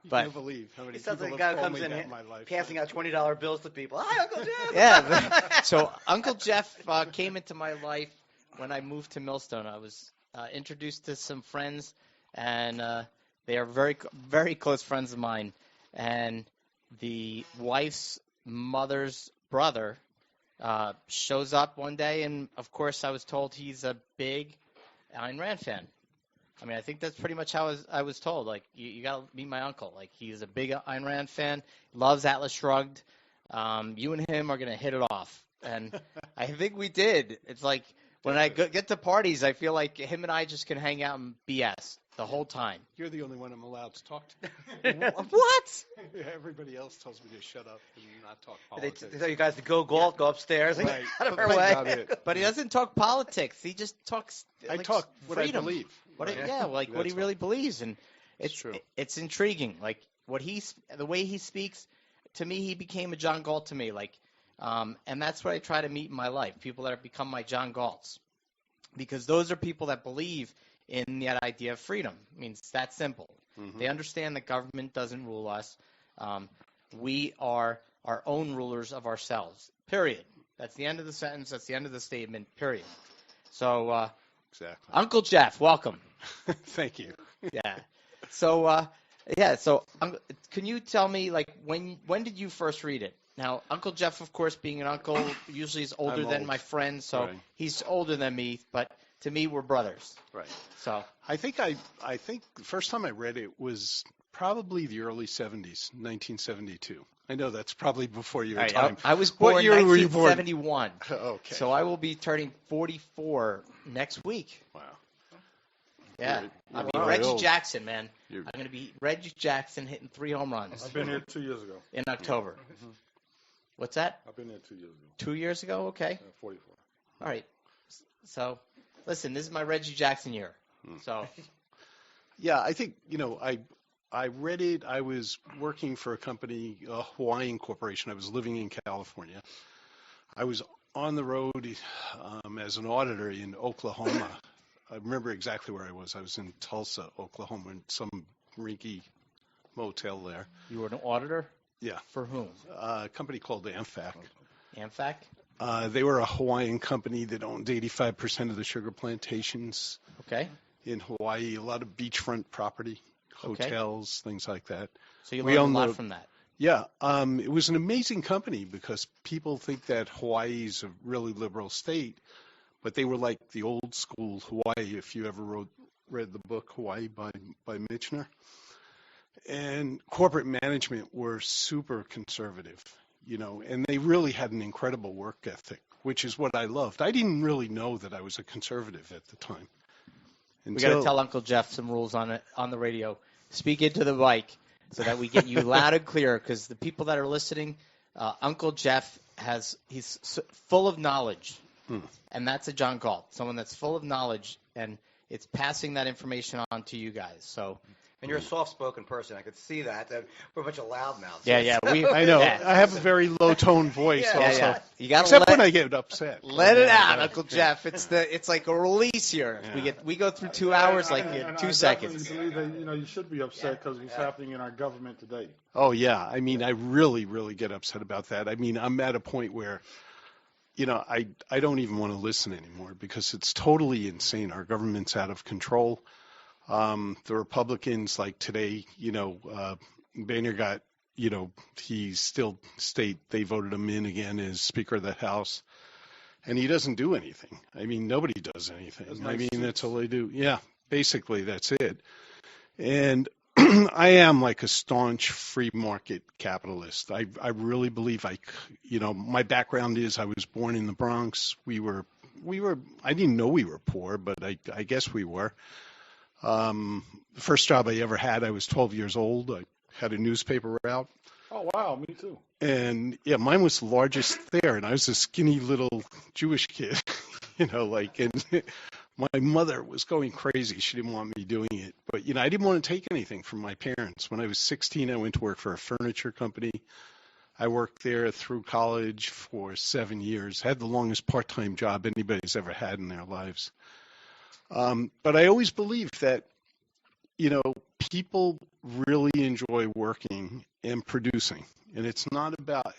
But can't believe how many sounds people like a guy have comes told in me that in my life. passing out $20 bills to people. Hi, Uncle Jeff. Yeah. So Uncle Jeff came into my life when I moved to Millstone. I was introduced to some friends, and they are very, very close friends of mine. And the wife's mother's brother shows up one day, and of course I was told he's a big Ayn Rand fan. I mean, I think that's pretty much how I was told. Like, you got to meet my uncle. Like, he's a big Ayn Rand fan, loves Atlas Shrugged. You and him are going to hit it off. And I think we did. It's like when I get to parties, I feel like him and I just can hang out and BS the whole time. You're the only one I'm allowed to talk to. What? Everybody else tells me to shut up and not talk politics. They tell you guys to go upstairs. Right. Out of our way. But he doesn't talk politics. He just talks. I talk what freedom. I believe. What he really believes, and it's true. It's intriguing. Like the way he speaks. To me, he became a John Galt to me. And that's what I try to meet in my life. People that have become my John Galts, because those are people that believe in that idea of freedom. I mean, it's that simple. Mm-hmm. They understand that government doesn't rule us. We are our own rulers of ourselves, period. That's the end of the sentence. That's the end of the statement, period. So, exactly. Uncle Jeff, welcome. Thank you. Yeah. So, can you tell me, when did you first read it? Now, Uncle Jeff, of course, being an uncle, usually is older than my friend, so right. He's older than me, but to me, we're brothers. Right. So I think the first time I read it was probably the early 70s, 1972. I know that's probably before your time. I was born in 1971. Okay. So I will be turning 44 next week. Wow. Yeah. I'll be Reggie Jackson, man. I'm going to be Reggie Jackson hitting 3 home runs. I've been here 2 years ago. In October. Mm-hmm. What's that? I've been here 2 years ago. 2 years ago? Okay. 44. All right. So, listen, this is my Reggie Jackson year. So. Yeah, I think, I read it. I was working for a company, a Hawaiian corporation. I was living in California. I was on the road as an auditor in Oklahoma. I remember exactly where I was. I was in Tulsa, Oklahoma, in some rinky motel there. You were an auditor? Yeah. For whom? A company called AmFac. AmFac? They were a Hawaiian company that owned 85% of the sugar plantations. Okay. In Hawaii, a lot of beachfront property, hotels, things like that. So you learned a lot from that. Yeah. It was an amazing company because people think that Hawaii is a really liberal state, but they were like the old school Hawaii, if you ever read the book Hawaii by Michener. And corporate management were super conservative, and they really had an incredible work ethic, which is what I loved. I didn't really know that I was a conservative at the time. We got to tell Uncle Jeff some rules on the radio. Speak into the mic so that we get you loud and clear, because the people that are listening, Uncle Jeff he's full of knowledge, and that's a John Galt, someone that's full of knowledge, and it's passing that information on to you guys. So. And you're a soft-spoken person. I could see that. We're a bunch of loudmouths. Yeah. I know. Yeah. I have a very low-toned voice also. Yeah. You gotta Except when I get upset. Let it out, Uncle Jeff. It's like a release here. Yeah. We go through 2 hours in 2 seconds. I definitely believe that, you should be upset because what's happening in our government today. Oh, yeah. I mean, I really, really get upset about that. I mean, I'm at a point where, I don't even want to listen anymore because it's totally insane. Our government's out of control. The Republicans, like today, Boehner got, he's still they voted him in again as Speaker of the House, and he doesn't do anything. I mean, nobody does anything. That's all they do. Yeah, basically that's it. And I am like a staunch free market capitalist. I really believe my background is I was born in the Bronx. We were, I didn't know we were poor, but I guess we were. The first job I ever had, I was 12 years old. I had a newspaper route. Oh, wow, me too. And, yeah, mine was the largest there, and I was a skinny little Jewish kid, and my mother was going crazy. She didn't want me doing it. But, I didn't want to take anything from my parents. When I was 16, I went to work for a furniture company. I worked there through college for 7 years. Had the longest part-time job anybody's ever had in their lives. But I always believed that, people really enjoy working and producing. And it's not about,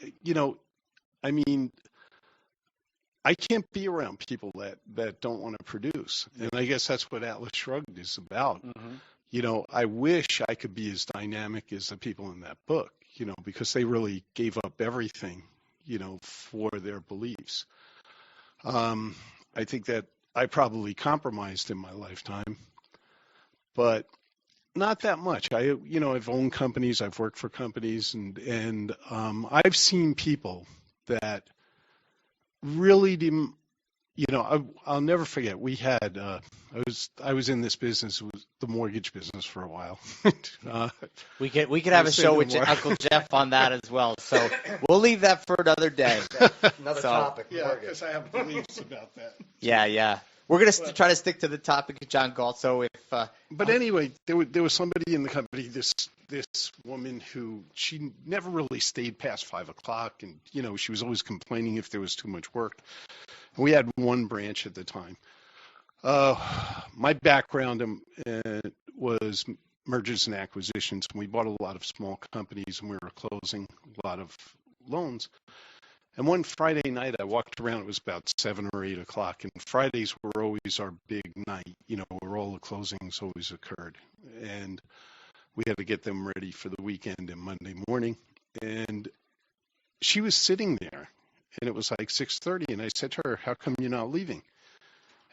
I can't be around people that don't want to produce. And I guess that's what Atlas Shrugged is about. Mm-hmm. I wish I could be as dynamic as the people in that book, because they really gave up everything, for their beliefs. I think that I probably compromised in my lifetime, but not that much. I've owned companies, I've worked for companies, and I've seen people that really didn't I'll never forget. We had I was in this business, the mortgage business for a while. We could have a show with Uncle Jeff on that as well. So we'll leave that for another day. Another topic. Yeah, because I have beliefs about that. Yeah. We're going to try to stick to the topic of John Galt. So But anyway, there was somebody in the company, this woman who she never really stayed past 5 o'clock, and she was always complaining if there was too much work. And we had one branch at the time. My background was mergers and acquisitions. We bought a lot of small companies, and we were closing a lot of loans. And one Friday night, I walked around. It was about 7 or 8 o'clock, and Fridays were always our big night, where all the closings always occurred. And we had to get them ready for the weekend and Monday morning. And she was sitting there, and it was like 6:30, and I said to her, "How come you're not leaving?"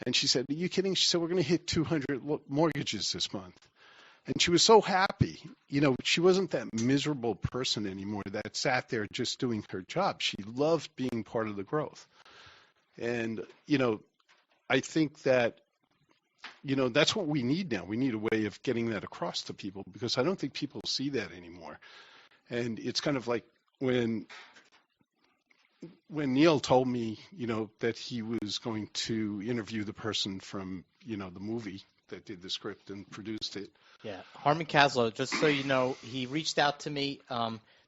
And she said, "Are you kidding?" She said, "We're going to hit 200 mortgages this month." And she was so happy. She wasn't that miserable person anymore that sat there just doing her job. She loved being part of the growth. And, I think that, that's what we need now. We need a way of getting that across to people, because I don't think people see that anymore. And it's kind of like when Neil told me, that he was going to interview the person from, the movie that did the script and produced it. Yeah, Harmon Kaslow, just so you know, he reached out to me.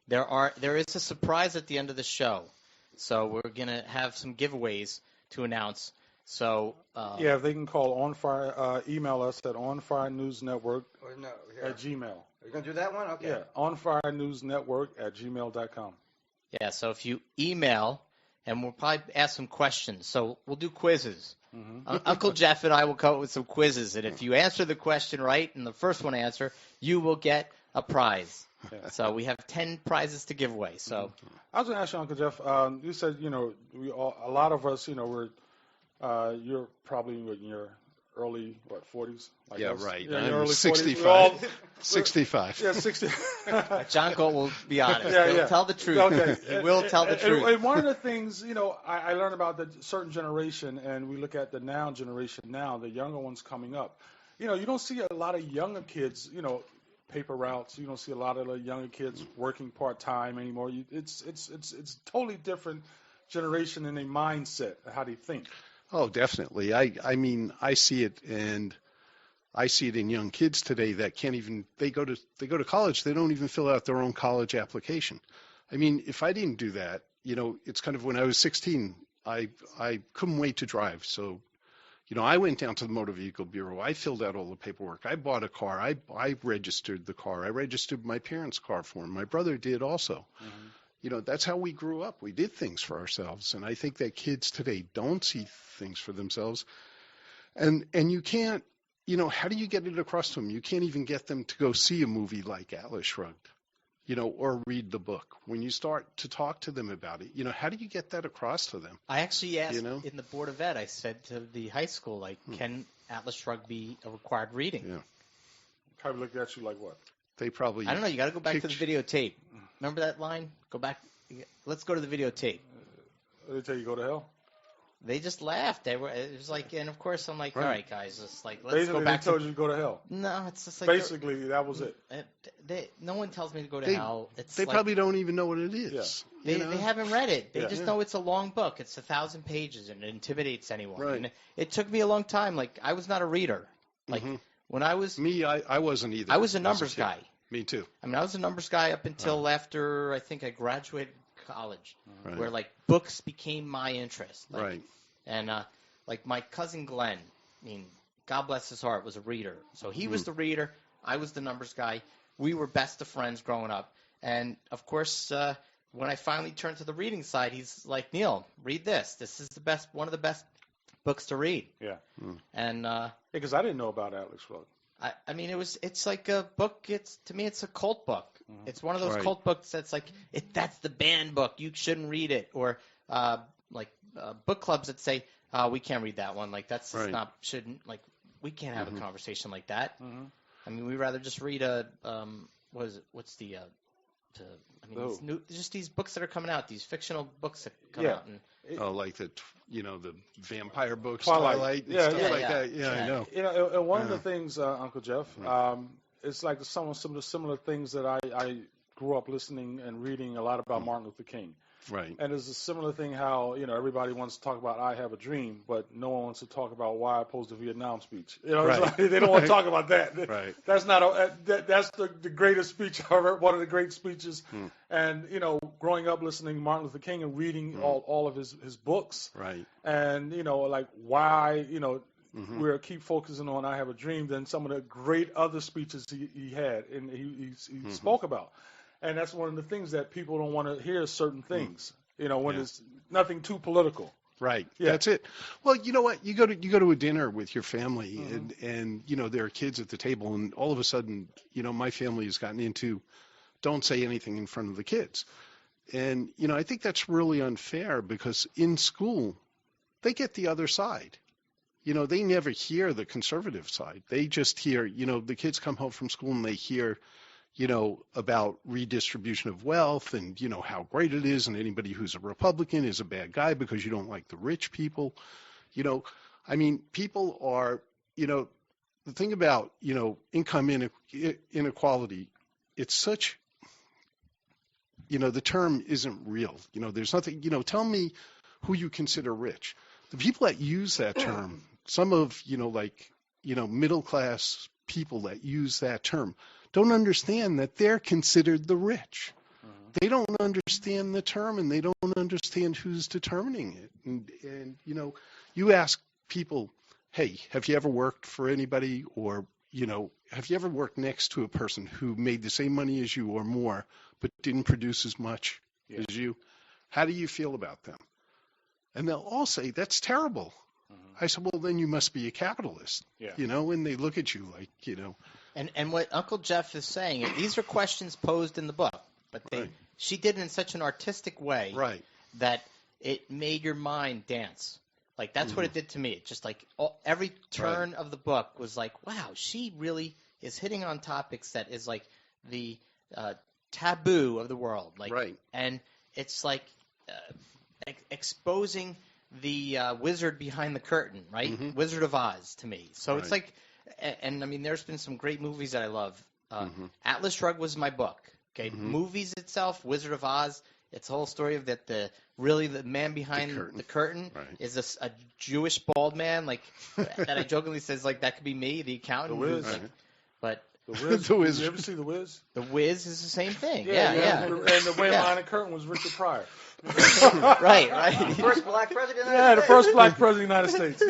There is a surprise at the end of the show, so we're going to have some giveaways to announce. So if they can call OnFire, email us at OnFireNewsNetwork at Gmail. Are you going to do that one? Okay. Yeah, OnFireNewsNetwork at gmail.com. Yeah, so if you email, and we'll probably ask some questions. So we'll do quizzes. Mm-hmm. Uncle Jeff and I will come up with some quizzes, and if you answer the question right and the first one answer, you will get a prize. Yeah. So we have 10 prizes to give away. So I was going to ask you, Uncle Jeff. You said a lot of us, you're probably in your early 40s. Like yeah, us. Right. Yeah, I'm early 65. 65. Yeah, 60. John Galt will be honest. Yeah, He'll tell the truth. Okay. He will tell the truth. And one of the things, I learned about the certain generation, and we look at the now generation now, the younger ones coming up. You don't see a lot of younger kids, paper routes. You don't see a lot of the younger kids working part-time anymore. It's totally different generation in their mindset, how they think. Oh, definitely. I mean, I see it, and I see it in young kids today that can't even. They go to college. They don't even fill out their own college application. I mean, if I didn't do that, it's kind of when I was 16, I couldn't wait to drive. So, I went down to the Motor Vehicle Bureau. I filled out all the paperwork. I bought a car. I registered the car. I registered my parents' car for him. My brother did also. Mm-hmm. That's how we grew up. We did things for ourselves. And I think that kids today don't see things for themselves. And you can't, how do you get it across to them? You can't even get them to go see a movie like Atlas Shrugged, or read the book. When you start to talk to them about it, how do you get that across to them? I actually asked in the Board of Ed, I said to the high school, can Atlas Shrugged be a required reading? Yeah. Probably looked at you like what? They probably. I don't know. You got to go back to the videotape. Remember that line? Go back. Let's go to the videotape. They tell you go to hell. They just laughed. It was like, and of course I'm like, all right, guys, just like let's basically go back. They told you to go to hell. No, it's just like basically that was it. No one tells me to go to hell. They probably don't even know what it is. Yeah. They haven't read it. They just know it's a long book. It's 1,000 pages and it intimidates anyone. Right. And it took me a long time. Like I was not a reader. Like when I was I wasn't either. I was a numbers guy. Me too. I mean, I was a numbers guy up until after I think I graduated college, right. where like books became my interest. Like, right. And like my cousin Glenn, I mean, God bless his heart, was a reader. So he was the reader. I was the numbers guy. We were best of friends growing up. And of course, when I finally turned to the reading side, he's like, Neil, read this. This is one of the best books to read. Yeah. And because I didn't know about Atlas Shrugged. I mean, it's like a book. To me, it's a cult book. Mm-hmm. It's one of those cult books that's like, that's the banned book. You shouldn't read it. Or book clubs that say, we can't read that one. Like that's we can't have a conversation like that. Mm-hmm. I mean, we'd rather just read what's the just these books that are coming out, these fictional books that come out. And, like the vampire books, Twilight. and stuff like that. Yeah, I know. And one of the things, Uncle Jeff, it's like some of the similar things that I grew up listening and reading a lot about Martin Luther King. Right. And it's a similar thing how, everybody wants to talk about I Have a Dream, but no one wants to talk about why I opposed the Vietnam speech. It's like, they don't want to talk about that. Right. That's not that's the greatest speech I've ever, one of the great speeches. And, growing up listening to Martin Luther King and reading all of his books. Right. And, like why, we'll keep focusing on I Have a Dream than some of the great other speeches he had and he spoke about. And that's one of the things that people don't want to hear certain things, when it's nothing too political. Right. Yeah. That's it. Well, you know what? You go to a dinner with your family and there are kids at the table and all of a sudden, my family has gotten into don't say anything in front of the kids. And, I think that's really unfair because in school, they get the other side. They never hear the conservative side. They just hear, the kids come home from school and they hear, about redistribution of wealth and, how great it is. And anybody who's a Republican is a bad guy because you don't like the rich people. People are, the thing about, income inequality, it's such, the term isn't real. There's nothing, tell me who you consider rich. The people that use that term, some of, middle class people that use that term, don't understand that they're considered the rich. They don't understand the term and they don't understand who's determining it. And you ask people, hey, have you ever worked for anybody or, have you ever worked next to a person who made the same money as you or more but didn't produce as much as you? How do you feel about them? And they'll all say, that's terrible. I said, well, then you must be a capitalist, and they look at you like, And what Uncle Jeff is saying, these are questions posed in the book, but she did it in such an artistic way that it made your mind dance. Like, that's what it did to me. It just like every turn of the book was like, wow, she really is hitting on topics that is like the taboo of the world. Like, and it's like exposing the wizard behind the curtain, right? Wizard of Oz to me. So it's like, and there's been some great movies that I love. Atlas Shrugged was my book. Okay, movies itself, Wizard of Oz. It's the whole story of that the man behind the curtain is a Jewish bald man, like that I jokingly says like that could be me, the accountant. The Wiz. But The Wiz. The Wiz. You ever see The Wiz? The Wiz is the same thing. Yeah. And the way behind the curtain was Richard Pryor. right. The first black president. The first black president of the United States.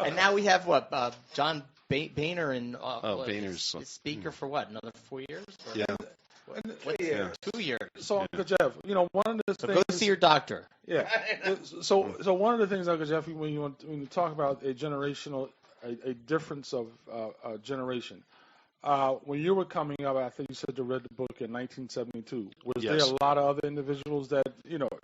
And now we have what John Boehner and Boehner's speaker for what, another 4 years? Yeah. 2 years. So, Uncle Jeff, one of the things. Go see your doctor. Yeah. So one of the things, Uncle Jeff, when you talk about a generational, a difference of generation. When you were coming up, I think you said you read the book in 1972. Was there a lot of other individuals that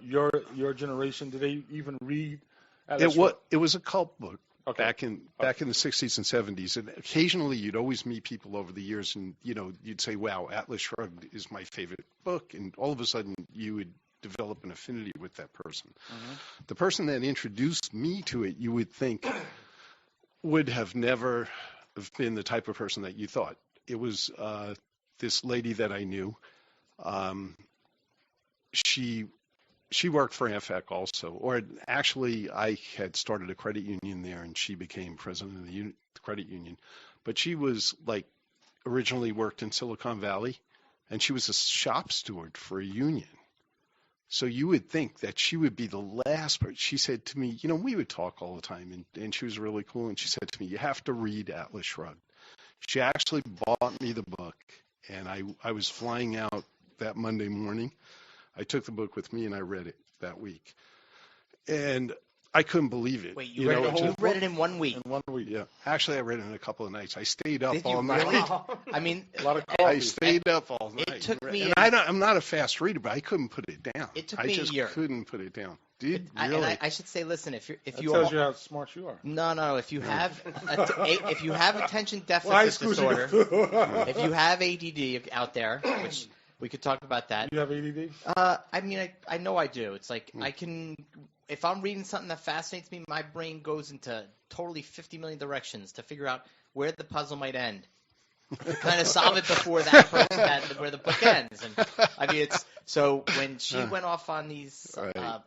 your generation? Did they even read? It was a cult book. Okay. Back in the 60s and 70s, and occasionally you'd always meet people over the years, and you'd say, "Wow, Atlas Shrugged is my favorite book," and all of a sudden you would develop an affinity with that person. The person that introduced me to it, you would think, would have never have been the type of person that you thought. It was this lady that I knew. She worked for AMFAC also, or actually I had started a credit union there and she became president of the credit union. But she was originally worked in Silicon Valley and she was a shop steward for a union. So you would think that she would be the last person. She said to me, we would talk all the time and she was really cool. And she said to me, you have to read Atlas Shrugged. She actually bought me the book and I was flying out that Monday morning. I took the book with me and I read it that week. And I couldn't believe it. Wait, you read it in 1 week? In 1 week, yeah. Actually, I read it in a couple of nights. I stayed up all really? night. I mean, a lot of coffee. I stayed up all night. It took me. I'm not a fast reader, but I couldn't put it down. It took me a year. I just couldn't put it down. Really? I should say, listen, if that you tells you how smart you are. No. If you have attention deficit disorder, if you have ADD out there, which we could talk about that. You have ADD? I mean, I know I do. It's like I can. If I'm reading something that fascinates me, my brain goes into totally 50 million directions to figure out where the puzzle might end. To kind of solve it before where the book ends. And I mean, it's so when she went off on these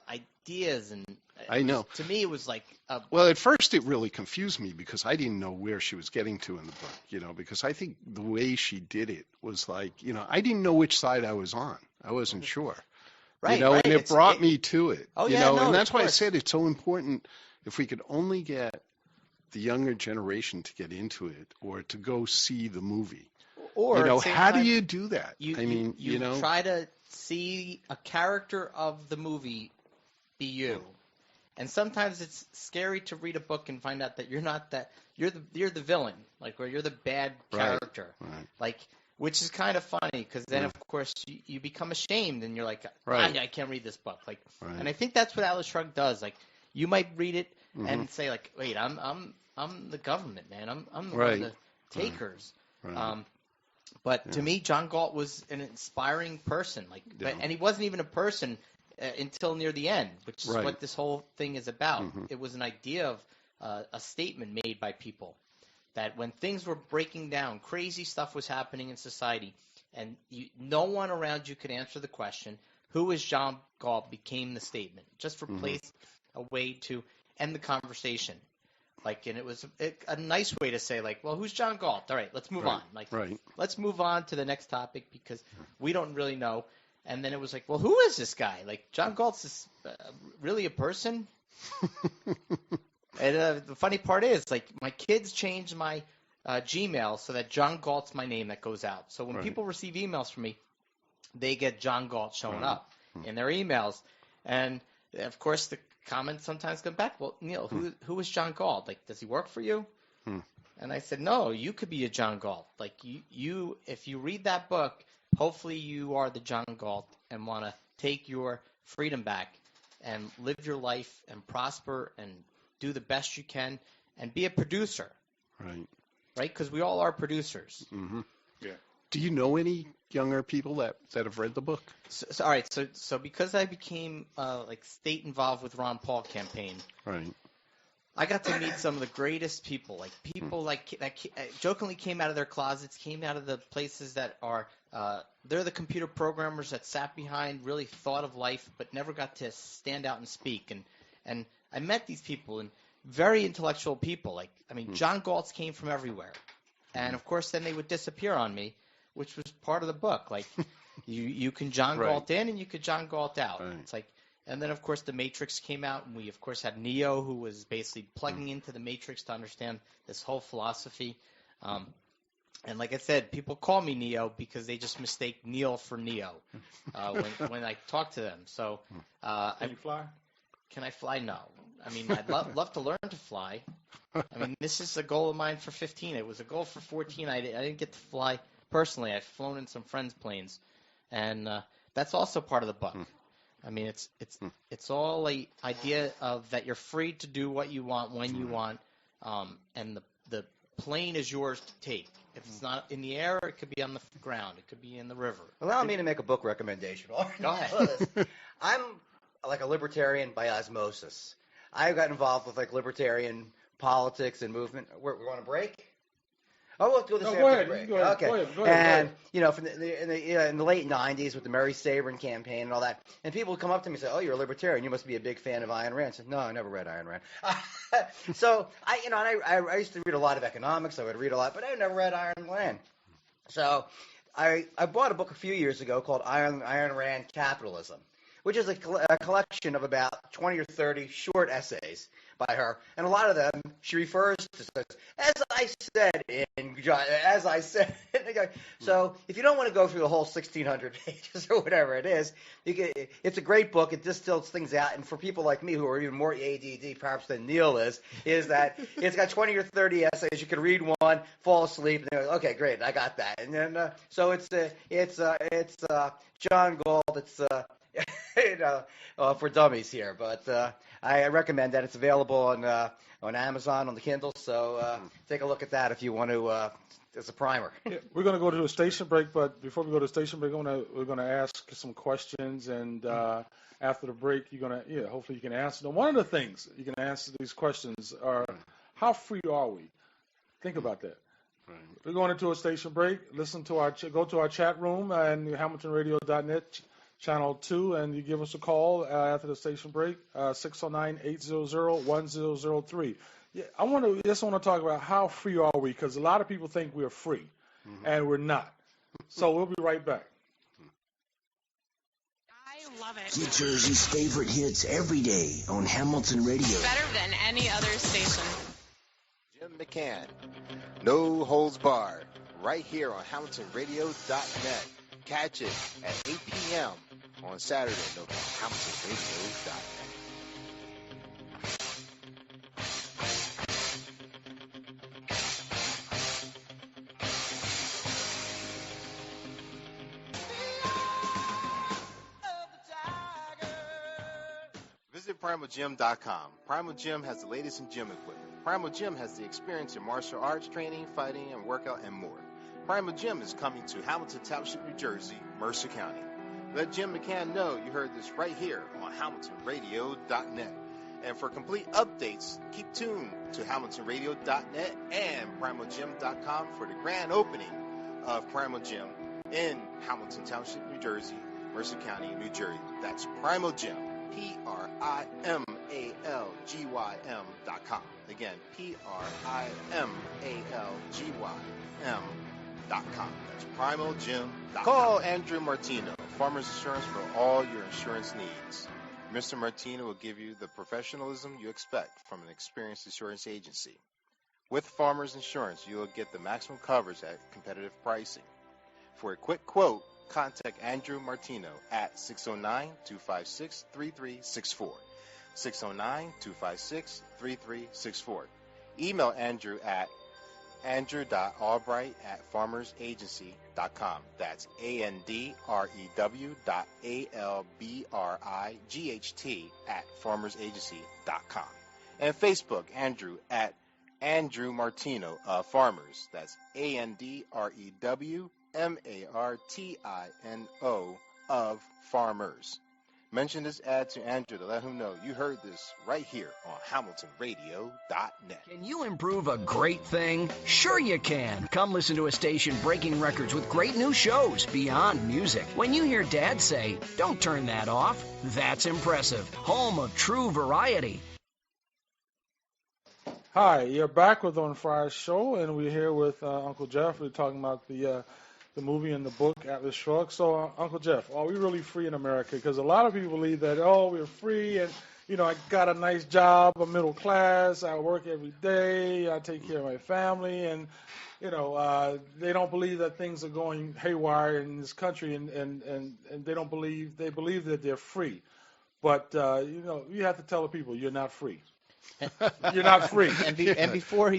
ideas, and I know. To me, it was like. Well, at first it really confused me because I didn't know where she was getting to in the book, because I think the way she did it was like, I didn't know which side I was on. I wasn't sure. Right, and it brought me to it. Oh, yeah, and that's why I said it's so important if we could only get the younger generation to get into it or to go see the movie. Or how do you do that? You try to see a character of the movie be you. And sometimes it's scary to read a book and find out that you're not that you're the villain, like where you're the bad character. Right. Like which is kind of funny because then of course you become ashamed and you're like I can't read this book. Like and I think that's what Atlas Shrugged does. Like you might read it and say like, wait, I'm the government, man. I'm one of the takers. Right. But to me, John Galt was an inspiring person. And he wasn't even a person until near the end, which is what this whole thing is about. It was an idea of a statement made by people that when things were breaking down, crazy stuff was happening in society, and no one around you could answer the question, who is John Galt, became the statement. Just replaced a way to end the conversation. And it was a nice way to say, well, who's John Galt? All right, let's move on. Let's move on to the next topic because we don't really know. And then it was well, who is this guy? John Galt's really a person? And the funny part is, my kids changed my Gmail so that John Galt's my name that goes out. So when people receive emails from me, they get John Galt showing up in their emails. And, of course, the comments sometimes come back, well, Neil, who is John Galt? Does he work for you? And I said, no, you could be a John Galt. You, if you read that book, hopefully you are the John Galt and want to take your freedom back and live your life and prosper and do the best you can and be a producer. Right? Because we all are producers. Yeah. Do you know any younger people that have read the book? All right. So because I became state involved with Ron Paul campaign, I got to meet some of the greatest people. People that jokingly came out of their closets, came out of the places that are they're the computer programmers that sat behind, really thought of life, but never got to stand out and speak. And I met these people and very intellectual people. John Galt's came from everywhere, and of course then they would disappear on me, which was part of the book. You can John Galt in and you could John Galt out. It's and then of course the Matrix came out, and we of course had Neo, who was basically plugging into the Matrix to understand this whole philosophy. And like I said, people call me Neo because they just mistake Neil for Neo when I talk to them. So can you fly? Can I fly? No. I'd love to learn to fly. This is a goal of mine for 15. It was a goal for 14. I didn't get to fly personally. I've flown in some friends' planes, and that's also part of the book. It's all a idea of that you're free to do what you want when you want, and the plane is yours to take. If it's not in the air, it could be on the ground. It could be in the river. Allow me to make a book recommendation. Go ahead. I'm a libertarian by osmosis. I got involved with libertarian politics and movement. We want to break? Oh, we'll do this after the break. Go ahead. Okay. Go ahead. And in the late '90s with the Mary Sabrin campaign and all that, and people would come up to me and say, "Oh, you're a libertarian. You must be a big fan of Ayn Rand." I said, "No, I never read Ayn Rand." So I used to read a lot of economics. I would read a lot, but I never read Ayn Rand. So I bought a book a few years ago called Ayn Rand Capitalism, which is a collection of about 20 or 30 short essays by her, and a lot of them she refers to as I said as I said. So if you don't want to go through the whole 1,600 pages or whatever it is, it's a great book. It distills things out, and for people like me who are even more ADD perhaps than Neil is that it's got 20 or 30 essays. You can read one, fall asleep, and then okay, great, I got that. And then so it's John Galt. It's for dummies here, but I recommend that. It's available on Amazon on the Kindle. So take a look at that if you want to as a primer. Yeah, we're going to go to a station break, but before we go to a station break, we're going to ask some questions, and after the break, hopefully you can answer them. One of the things you can answer these questions are, how free are we? Think about that. Right. We're going into a station break. Go to our chat room and HamiltonRadio.net. Channel 2, and you give us a call after the station break, 609-800-1003. Yeah, I just want to talk about how free are we, because a lot of people think we're free, and we're not. So we'll be right back. I love it. New Jersey's favorite hits every day on Hamilton Radio. Better than any other station. Jim McCann, No Holds Barred, right here on HamiltonRadio.net. Catch it at 8 p.m. on Saturday, no HamiltonRadio.net. Visit PrimalGym.com. Primal Gym has the latest in gym equipment. Primal Gym has the experience in martial arts training, fighting, and workout, and more. Primal Gym is coming to Hamilton Township, New Jersey, Mercer County. Let Jim McCann know you heard this right here on HamiltonRadio.net. And for complete updates, keep tuned to HamiltonRadio.net and PrimalGym.com for the grand opening of Primal Gym in Hamilton Township, New Jersey, Mercer County, New Jersey. That's Primal Gym, PRIMALGYM.com. Again, PRIMALGYM.com. That's PrimalGym.com. Call Andrew Martino, Farmers Insurance, for all your insurance needs. Mr. Martino will give you the professionalism you expect from an experienced insurance agency. With Farmers Insurance, you will get the maximum coverage at competitive pricing. For a quick quote, contact Andrew Martino at 609-256-3364. 609-256-3364. Email Andrew at andrew.albright@farmersagency.com. That's ANDREW.ALBRIGHT@farmersagency.com. And Facebook, Andrew at Andrew Martino of Farmers. That's ANDREWMARTINO of Farmers. Mention this ad to Andrew to let him know you heard this right here on HamiltonRadio.net. Can you improve a great thing? Sure you can. Come listen to a station breaking records with great new shows beyond music. When you hear Dad say, "Don't turn that off," that's impressive. Home of true variety. Hi, you're back with OnFire show, and we're here with Uncle Jeff. We're talking about the movie and the book, Atlas Shrugged. So, Uncle Jeff, are we really free in America? Because a lot of people believe that, we're free, and, I got a nice job, I'm middle class, I work every day, I take care of my family, and, they don't believe that things are going haywire in this country, and they believe that they're free. But, you have to tell the people you're not free. You're not free. And before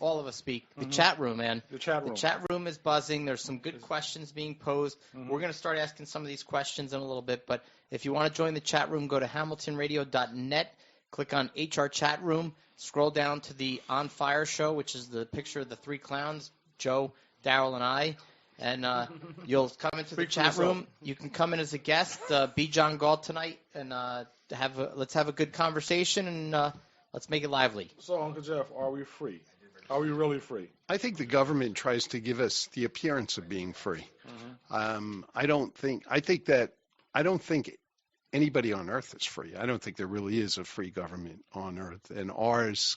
all of us speak, the chat room, man. The chat room. The chat room is buzzing. There's some good questions being posed. We're going to start asking some of these questions in a little bit. But if you want to join the chat room, go to HamiltonRadio.net, click on HR Chat Room, scroll down to the OnFire show, which is the picture of the three clowns, Joe, Daryl, and I. And you'll come into the chat room. You can come in as a guest, be John Galt tonight, and let's have a good conversation, and let's make it lively. So, Uncle Jeff, are we free? Are we really free? I think the government tries to give us the appearance of being free. I don't think anybody on earth is free. I don't think there really is a free government on earth, and ours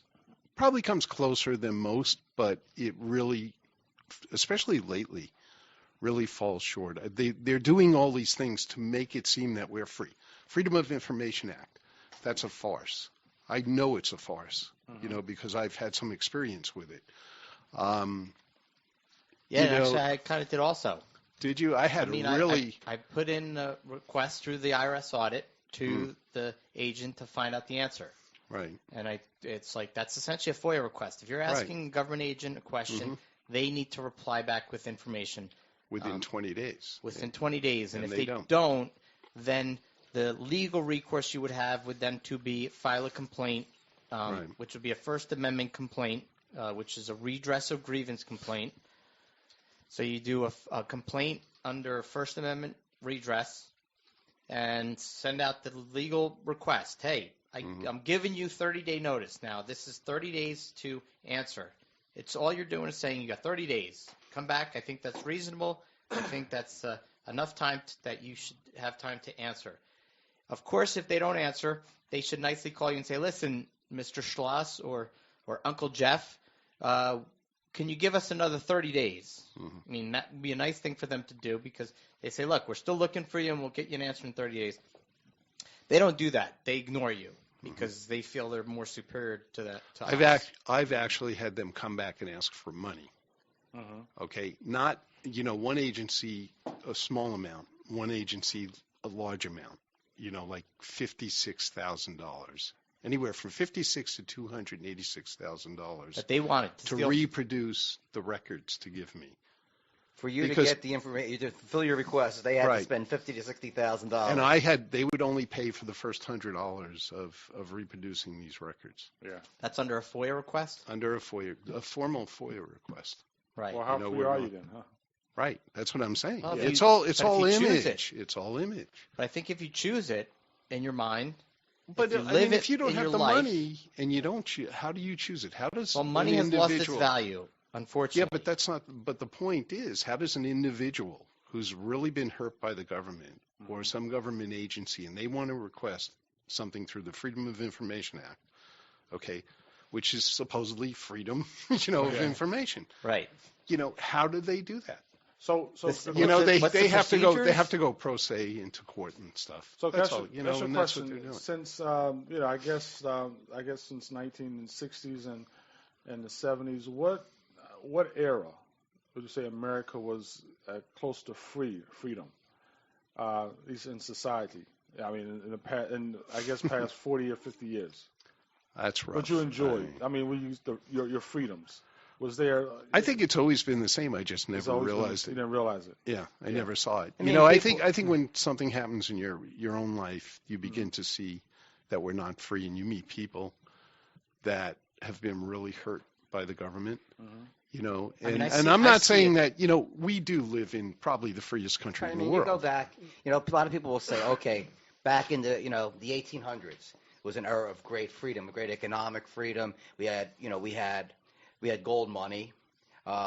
probably comes closer than most, but it really, especially lately, really falls short. They're doing all these things to make it seem that we're free. Freedom of Information Act, that's a farce. I know it's a farce, because I've had some experience with it. Actually, I kind of did also. Did you? I put in a request through the IRS audit to the agent to find out the answer. Right. And it's like that's essentially a FOIA request. If you're asking a government agent a question, they need to reply back with information. Within 20 days. Within 20 days. And if they don't, then the legal recourse you would have would then to be file a complaint, which would be a First Amendment complaint, which is a redress of grievance complaint. So you do a complaint under First Amendment redress and send out the legal request. Hey, I'm giving you 30-day notice. Now, this is 30 days to answer. It's all you're doing is saying you got 30 days. Come back. I think that's reasonable. I think that's enough time that you should have time to answer. Of course, if they don't answer, they should nicely call you and say, listen, Mr. Schloss or Uncle Jeff, can you give us another 30 days? I mean, that would be a nice thing for them to do because they say, look, we're still looking for you and we'll get you an answer in 30 days. They don't do that. They ignore you because they feel they're more superior to that. I've actually had them come back and ask for money. Okay, not, one agency a small amount, one agency a large amount, like $56,000. Anywhere from $56,000 to $286,000 that they wanted to reproduce the records to give me. For you to get the information, to fulfill your request, they had to spend $50,000 to $60,000. And they would only pay for the first $100 of reproducing these records. Yeah, that's under a FOIA request. Under a formal FOIA request. Right. Well, how free are you then, huh? Right. That's what I'm saying. Well, it's all image. It's all image. But I think if you choose it in your mind. But if you don't have the money and you don't choose, how do you choose it? How does money has lost its value, unfortunately. Yeah, but that's not. But the point is, how does an individual who's really been hurt by the government or some government agency, and they want to request something through the Freedom of Information Act, okay, which is supposedly freedom, of information, right? How do they do that? So they have to go pro se into court and stuff. So that's all. And that's what they're doing. Since I guess since 1960s and the 70s, what era would you say America was close to freedom, at least in society? I mean, in I guess past 40 or 50 years. That's right. What you enjoyed? We used your freedoms. Was there? I think it's always been the same. I just never realized it. You didn't realize it. Yeah, I never saw it. I think when something happens in your own life, you begin to see that we're not free, and you meet people that have been really hurt by the government. And I'm not saying that we do live in probably the freest country in the world. You go back. A lot of people will say, okay, back in the the 1800s was an era of great freedom, great economic freedom. We had gold money.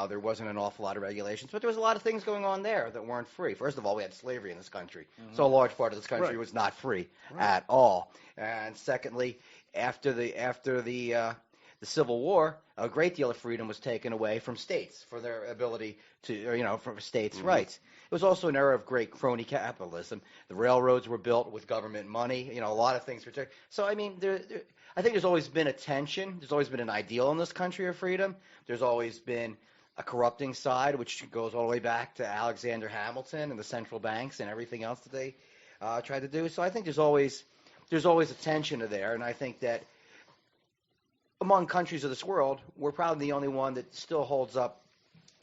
There wasn't an awful lot of regulations, but there was a lot of things going on there that weren't free. First of all, we had slavery in this country, so a large part of this country was not free at all. And secondly, after the Civil War, a great deal of freedom was taken away from states for their ability to, for states' rights. It was also an era of great crony capitalism. The railroads were built with government money. A lot of things were taken. So I think there's always been a tension. There's always been an ideal in this country of freedom. There's always been a corrupting side, which goes all the way back to Alexander Hamilton and the central banks and everything else that they tried to do. So I think there's always a tension there, and I think that among countries of this world, we're probably the only one that still holds up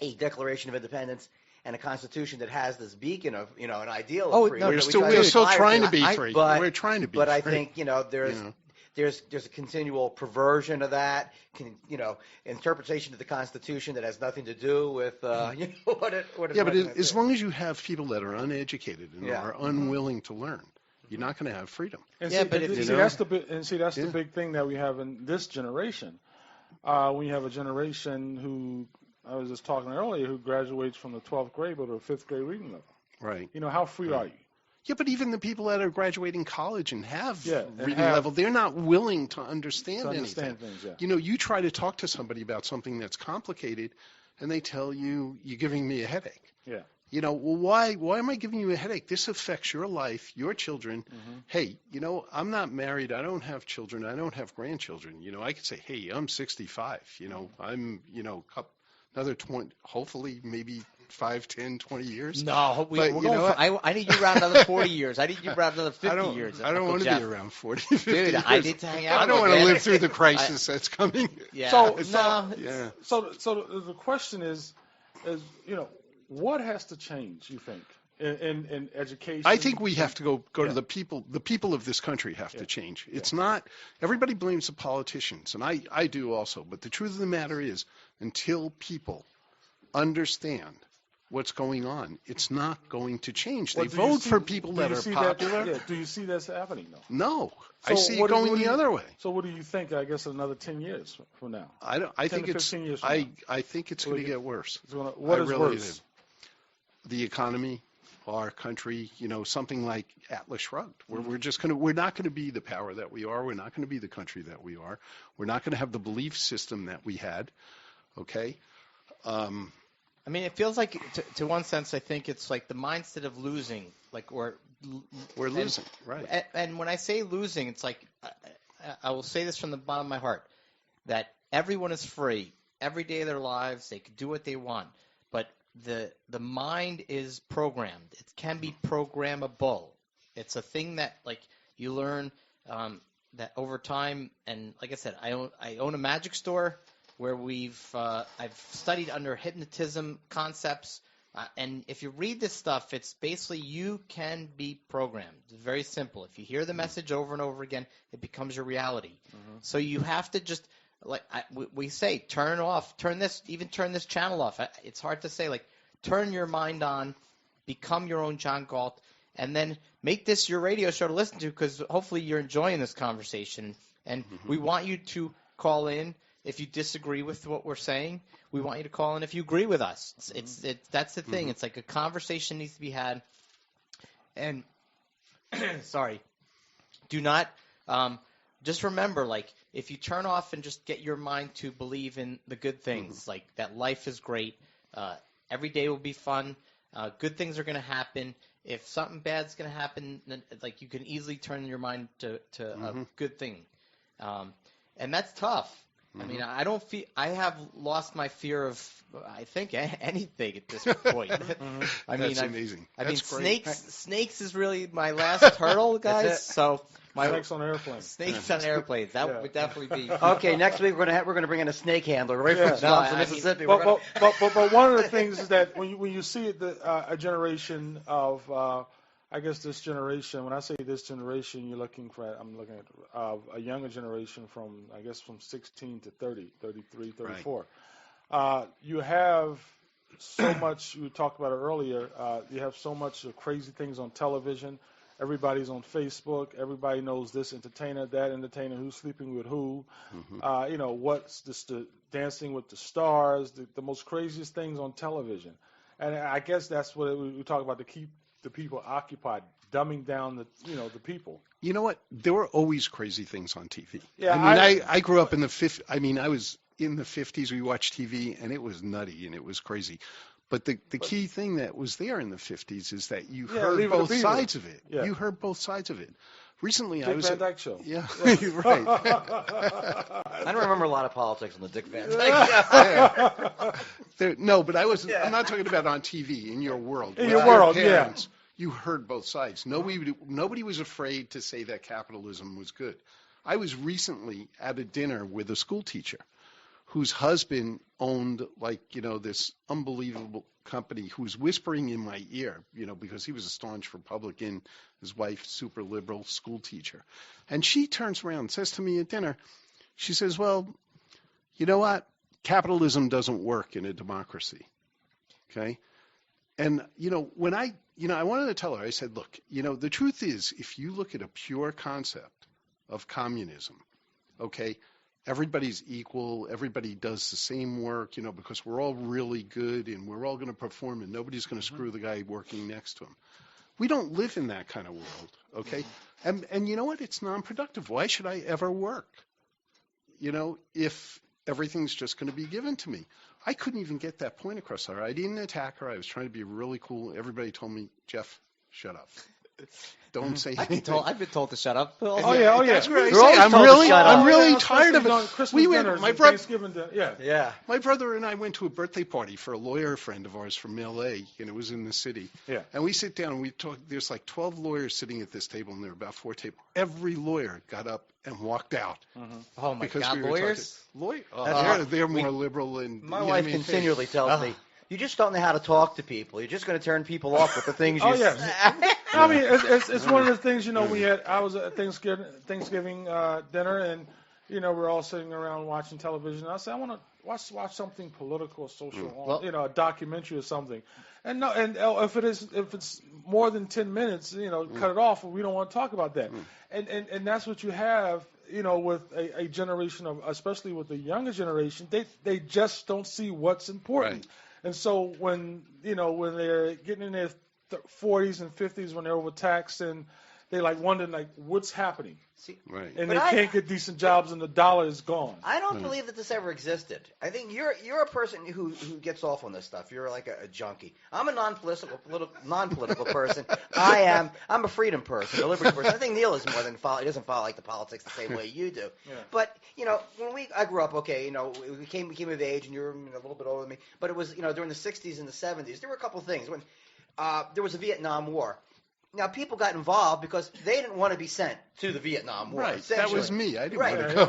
a Declaration of Independence and a Constitution that has this beacon of, an ideal of freedom. We're still trying to be free. We're trying to be free. But I think, there's a continual perversion of that, interpretation of the Constitution that has nothing to do with, what it. Yeah, but as long as you have people that are uneducated and are unwilling to learn, you're not going to have freedom. And that's the big thing that we have in this generation. We have a generation who, I was just talking earlier, who graduates from the 12th grade or the 5th grade reading level. Right. How free are you? Yeah, but even the people that are graduating college and have reading level, they're not willing to understand anything. Things, you try to talk to somebody about something that's complicated, and they tell you, you're giving me a headache. Yeah. well, why am I giving you a headache? This affects your life, your children. Hey, I'm not married. I don't have children. I don't have grandchildren. I could say, hey, I'm 65. I'm, another 20, hopefully maybe 5, 10, 20 years. No, we're going I need you around another 40 years. I need you around another 50 years. I don't want to be around 40, 50 Dude, years. I need to hang out. I don't want to live through the crisis that's coming. Yeah. So the question is, what has to change, you think, in education? I think we have to go to the people. The people of this country have to change. It's not, everybody blames the politicians, and I do also. But the truth of the matter is, until people understand what's going on, it's not going to change. They vote for people that are popular. Do you see this happening, though? No. I see it going the other way. So what do you think, I guess, another 10 years from now? I think it's going to get worse. What is really worse? The economy, our country, something like Atlas Shrugged, where we're not going to be the power that we are. We're not going to be the country that we are. We're not going to have the belief system that we had. Okay. I mean, it feels like, to one sense, I think it's like the mindset of losing. Like we're losing, right? And when I say losing, it's like I will say this from the bottom of my heart, that everyone is free every day of their lives. They can do what they want, but the mind is programmed. It can be programmable. It's a thing that you learn that over time. And like I said, I own a magic store where I've studied under hypnotism concepts. And if you read this stuff, it's basically you can be programmed. It's very simple. If you hear the message over and over again, it becomes your reality. So you have to just, we say, turn this channel off. It's hard to say, turn your mind on, become your own John Galt, and then make this your radio show to listen to, because hopefully you're enjoying this conversation. And we want you to call in. If you disagree with what we're saying, we want you to call in if you agree with us. That's the thing. It's like a conversation needs to be had. And, sorry, do not just remember, if you turn off and just get your mind to believe in the good things, that life is great, every day will be fun, good things are going to happen. If something bad's going to happen, then, you can easily turn your mind to a good thing. And that's tough. I mean, I have lost my fear of, I think, anything at this point. That's amazing. That's great. Snakes is really my last hurdle, guys. So snakes on airplanes. Snakes on airplanes. That would definitely be. Okay, next week we're gonna bring in a snake handler right from Mississippi. But one of the things is that when you see a generation of I guess this generation, when I say this generation, I'm looking at a younger generation from 16 to 30, 33, 34. Right. You have so much, you talked about it earlier, you have so much crazy things on television. Everybody's on Facebook. Everybody knows this entertainer, that entertainer, who's sleeping with who. What's this, the Dancing with the Stars, the most craziest things on television. And I guess that's what we talk about, to keep the people occupied, dumbing down the people. You know what? There were always crazy things on TV. Yeah, I grew up in the 50s. I was in the 50s. We watched TV, and it was nutty, and it was crazy. But the key thing that was there in the 50s is that you heard both sides of it. Yeah. You heard both sides of it. Recently, Dick Van Dyke Show. Yeah, right. I don't remember a lot of politics on the Dick Van Dyke Show. No, but I'm not talking about on TV, in your world. In your world, parents, you heard both sides. Nobody was afraid to say that capitalism was good. I was recently at a dinner with a school teacher whose husband owned this unbelievable company, who was whispering in my ear, because he was a staunch Republican, his wife super liberal, school teacher. And she turns around and says to me at dinner, she says, well, you know what? Capitalism doesn't work in a democracy. Okay? And, when I wanted to tell her, I said, look, the truth is, if you look at a pure concept of communism, okay, everybody's equal, everybody does the same work, because we're all really good and we're all going to perform and nobody's going to screw the guy working next to him. We don't live in that kind of world, okay? And you know what? It's non-productive. Why should I ever work? If everything's just going to be given to me. I couldn't even get that point across to her. I didn't attack her. I was trying to be really cool. Everybody told me, Jeff, shut up. Don't say anything. I've been told to shut up. Oh yeah. That's what I You're always say. told to shut up. I'm really tired of it. Christmas dinners and Thanksgiving dinner. Yeah. My brother and I went to a birthday party for a lawyer friend of ours from L.A., and it was in the city. Yeah. And we sit down and we talk. There's like 12 lawyers sitting at this table, and there are about 4 tables. Every lawyer got up and walked out. Mm-hmm. Oh, my because God, we were lawyers? They're more liberal. And my wife continually tells me, you just don't know how to talk to people. You're just going to turn people off with the things you say. I mean, it's one of the things, I was at Thanksgiving dinner, and, we're all sitting around watching television. I said, I want to watch something political or social, a documentary or something. And if it's more than 10 minutes, cut it off. We don't want to talk about that. And that's what you have, with a generation of, especially with the younger generation, they just don't see what's important. Right. And so when they're getting in their 40s and 50s, when they're overtaxed, and they wondering what's happening. Right. And they can't get decent jobs, and the dollar is gone. I don't believe that this ever existed. I think you're a person who gets off on this stuff. You're like a junkie. I'm a non-political person. I'm a freedom person, a liberty person. I think Neil is more than he doesn't follow the politics the same way you do. Yeah. But when I grew up, we came of age, and you were a little bit older than me. But it was during the 60s and the 70s. There were a couple of things when there was a Vietnam War. Now, people got involved because they didn't want to be sent to the Vietnam War. Right, that was me. I didn't want to go.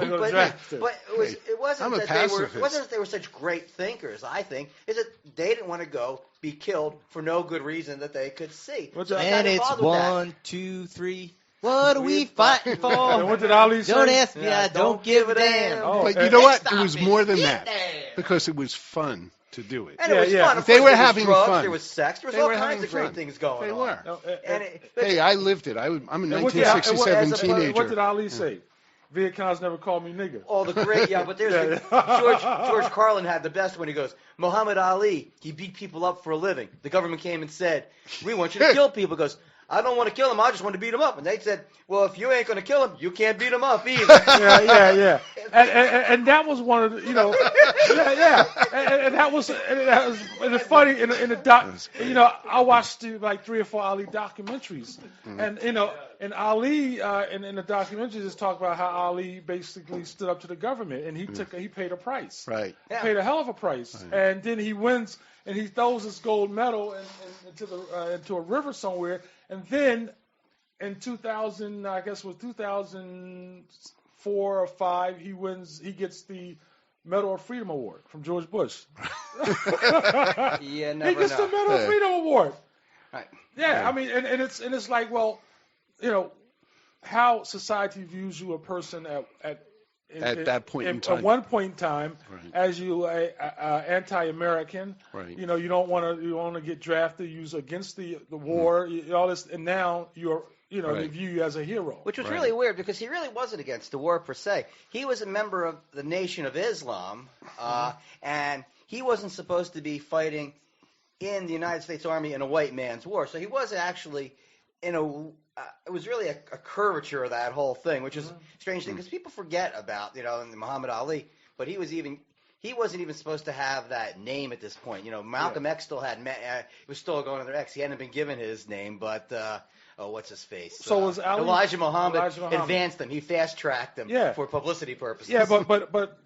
But it wasn't that they were such great thinkers, I think. It's that they didn't want to go be killed for no good reason that they could see. And it's 1, 2, 3. What are we fighting for? And what did Ali say? Don't ask me, I don't give a damn. But you know what? It was more than that. Because it was fun to do it. And it was fun. They were having drugs, fun. There was sex. There was all kinds of great things going on. They were. Hey, I lived it. I'm a 1967 teenager. What did Ali say? Viet Cong's never called me nigger. Oh, the great, but there's George Carlin had the best when he goes, Muhammad Ali, he beat people up for a living. The government came and said, we want you to kill people. He goes, I don't want to kill him. I just want to beat him up. And they said, well, if you ain't going to kill him, you can't beat him up either. Yeah. And that was one of the, And it's funny in the doc. I watched like 3 or 4 Ali documentaries, and and Ali in the documentaries is talk about how Ali basically stood up to the government, and he paid a price. Right. He paid a hell of a price, and then he wins. And he throws his gold medal into a river somewhere. And then in 2000, I guess it was 2004 or 5, he gets the Medal of Freedom Award from George Bush. He gets the Medal of Freedom Award. Right. Yeah, I mean, and it's like, well, how society views you, a person at that point in time. At one point in time, as you anti-American, you don't want to get drafted, use against the war, all this, and now they view you as a hero. Which was really weird because he really wasn't against the war per se. He was a member of the Nation of Islam, and he wasn't supposed to be fighting in the United States Army in a white man's war. So he was actually it was really a curvature of that whole thing, which is a strange thing because people forget about, Muhammad Ali, but he wasn't even supposed to have that name at this point. Malcolm X still had, he was still going under X. He hadn't been given his name, but, what's his face? So was Ali, Elijah Muhammad advanced him. He fast-tracked him for publicity purposes. Yeah, but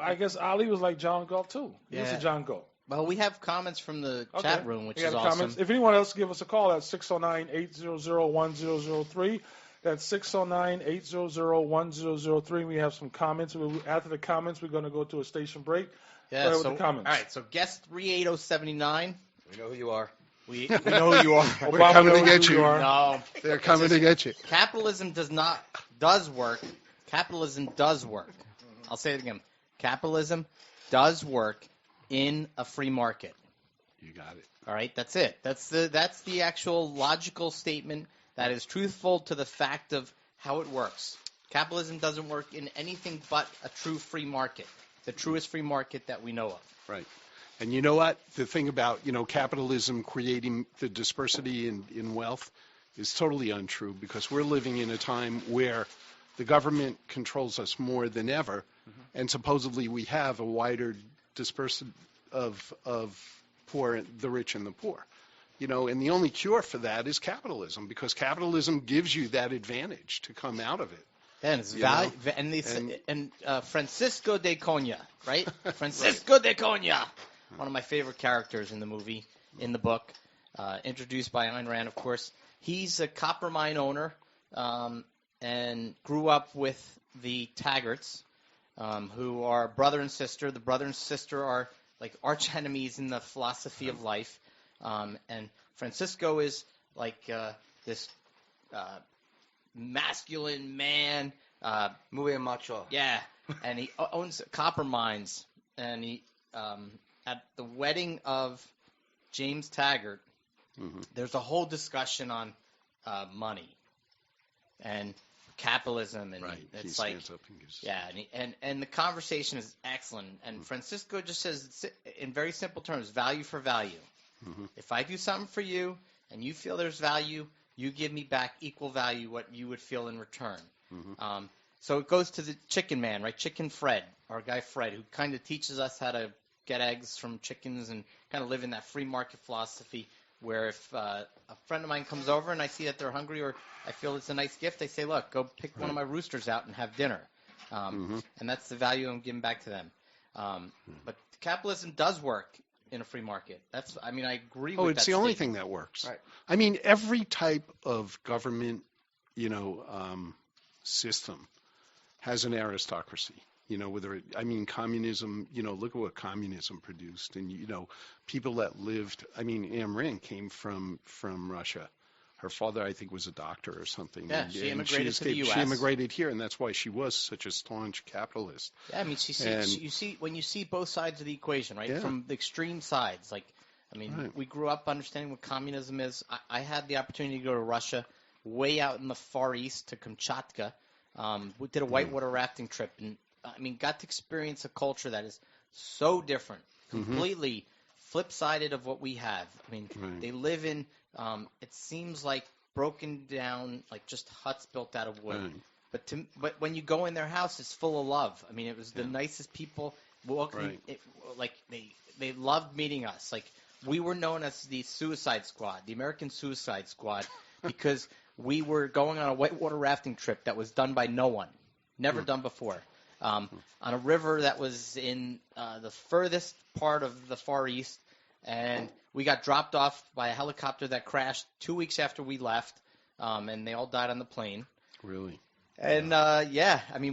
I guess Ali was like John Galt, too. He was a John Galt. Well, we have comments from the chat room, which is awesome. Comments. If anyone else, give us a call. That's 609-800-1003. That's 609-800-1003. We have some comments. After the comments, we're going to go to a station break. Yeah, with the comments. All right, so guest 38079. We know who you are. We know who you are. They're coming to get you. No. They're coming to get you. Capitalism does work. Capitalism does work. I'll say it again. Capitalism does work in a free market. You got it. All right, that's it. That's the actual logical statement that is truthful to the fact of how it works. Capitalism doesn't work in anything but a true free market, the truest free market that we know of. Right. And you know what? The thing about, capitalism creating the dispersity in wealth is totally untrue because we're living in a time where the government controls us more than ever. and supposedly we have a wider dispersion of poor, the rich and the poor. And the only cure for that is capitalism, because capitalism gives you that advantage to come out of it. And it's Francisco de Cunha, right? Francisco de Cunha, one of my favorite characters in the movie, in the book, introduced by Ayn Rand, of course. He's a copper mine owner and grew up with the Taggarts, who are brother and sister. The brother and sister are like arch enemies in the philosophy of life. And Francisco is like this masculine man. Muy macho. Yeah, and he owns copper mines. And he at the wedding of James Taggart, there's a whole discussion on money and capitalism, and it's like, and the conversation is excellent. And Francisco just says, in very simple terms, value for value. If I do something for you and you feel there's value, you give me back equal value what you would feel in return. So it goes to the chicken man, right? Chicken Fred, our guy Fred, who kind of teaches us how to get eggs from chickens and kind of live in that free market philosophy where if a friend of mine comes over and I see that they're hungry or I feel it's a nice gift, I say, look, go pick one of my roosters out and have dinner. And that's the value I'm giving back to them. But capitalism does work in a free market. I agree with that. Oh, it's the only thing that works. Right. I mean, every type of government, system has an aristocracy. Communism, look at what communism produced. And, people that lived, Ayn Rand came from Russia. Her father, I think, was a doctor or something. Yeah, she immigrated to the U.S. She immigrated here, and that's why she was such a staunch capitalist. Yeah, when you see both sides of the equation, right? Yeah. From the extreme sides. We grew up understanding what communism is. I had the opportunity to go to Russia, way out in the Far East to Kamchatka. We did a whitewater rafting trip, and got to experience a culture that is so different, completely flip-sided of what we have. They live in, it seems like broken down, like just huts built out of wood. Right. But when you go in their house, it's full of love. It was the nicest people. They loved meeting us. Like, we were known as the Suicide Squad, the American Suicide Squad, because we were going on a whitewater rafting trip that was done by no one, never done before. On a river that was in the furthest part of the Far East, and we got dropped off by a helicopter that crashed 2 weeks after we left, and they all died on the plane. Really? And,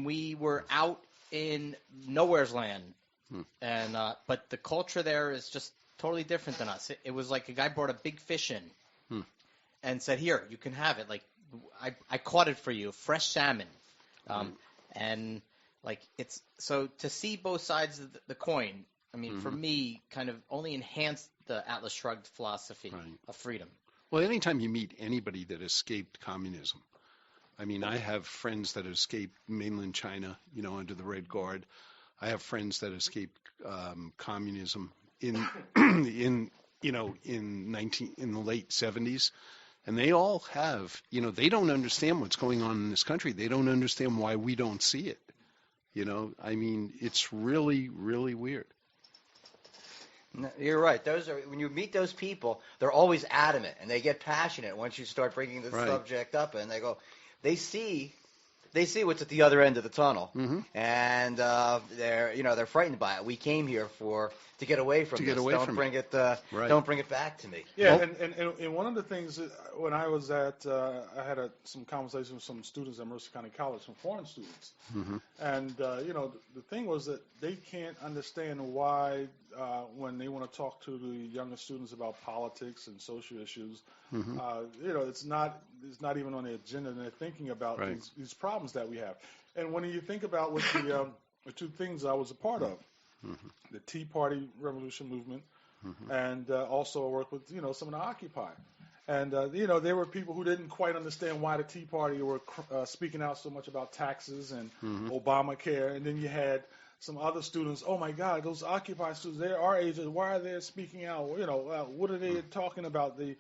we were out in nowhere's land, and but the culture there is just totally different than us. It was like a guy brought a big fish in and said, here, you can have it. Like, I caught it for you, fresh salmon. And it's so to see both sides of the coin. For me, kind of only enhanced the Atlas Shrugged philosophy of freedom. Well, anytime you meet anybody that escaped communism, I have friends that escaped mainland China, under the Red Guard. I have friends that escaped communism in the late 70s. And they all have, they don't understand what's going on in this country. They don't understand why we don't see it. It's really, really weird. No, you're right. When you meet those people, they're always adamant and they get passionate once you start bringing the subject up, and they see what's at the other end of the tunnel, and they're frightened by it. We came here to get away from this. Don't bring it back to me. Yeah, and one of the things when I was I had some conversations with some students at Mercer County College, some foreign students, and the thing was that they can't understand why when they want to talk to the younger students about politics and social issues, it's not even on the agenda, and they're thinking about these problems that we have. And when you think about what the two things I was a part of, the Tea Party Revolution movement, and also I worked with some of the Occupy, and there were people who didn't quite understand why the Tea Party were speaking out so much about taxes and Obamacare, and then you had some other students. Oh my God, those Occupy students, they're our age. Why are they speaking out? What are they talking about? The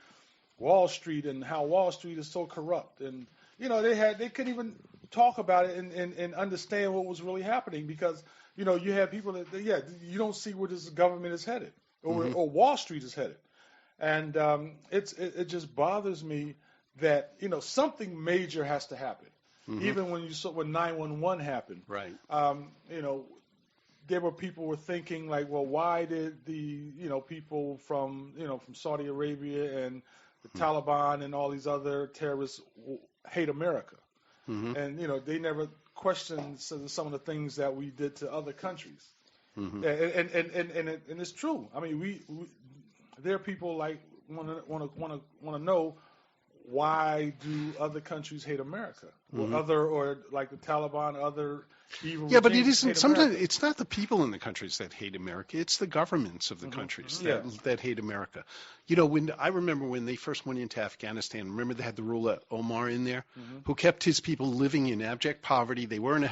Wall Street and how Wall Street is so corrupt, and they couldn't even talk about it and understand what was really happening, because you have people that you don't see where this government is headed, or Wall Street is headed, and it just bothers me that something major has to happen. Even when when 911 happened, right? There were people were thinking like, well, why did the people from from Saudi Arabia and the Taliban and all these other terrorists hate America? And they never questioned some of the things that we did to other countries. And it's true. I mean, we there are people like want to know, why do other countries hate America? Or like the Taliban, other evil. Yeah, but it isn't. Sometimes it's not the people in the countries that hate America. It's the governments of the countries that hate America. When I remember when they first went into Afghanistan, remember they had the ruler Omar in there, who kept his people living in abject poverty. They weren't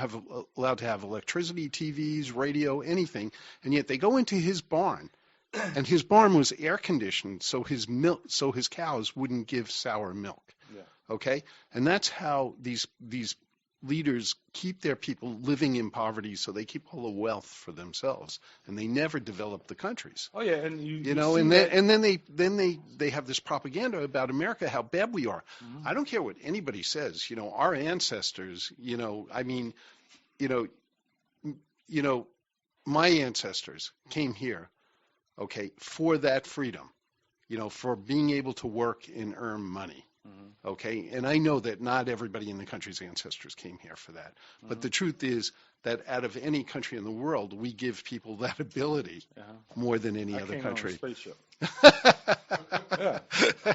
allowed to have electricity, TVs, radio, anything, and yet they go into his barn. And his barn was air conditioned, so his cows wouldn't give sour milk. Yeah. Okay, and that's how these leaders keep their people living in poverty, so they keep all the wealth for themselves, and they never develop the countries. Oh yeah, and then they have this propaganda about America, how bad we are. I don't care what anybody says. Our ancestors. My ancestors came here. Okay, for that freedom, for being able to work and earn money. Okay, and I know that not everybody in the country's ancestors came here for that. But the truth is that out of any country in the world, we give people that ability more than any other country. On a spaceship.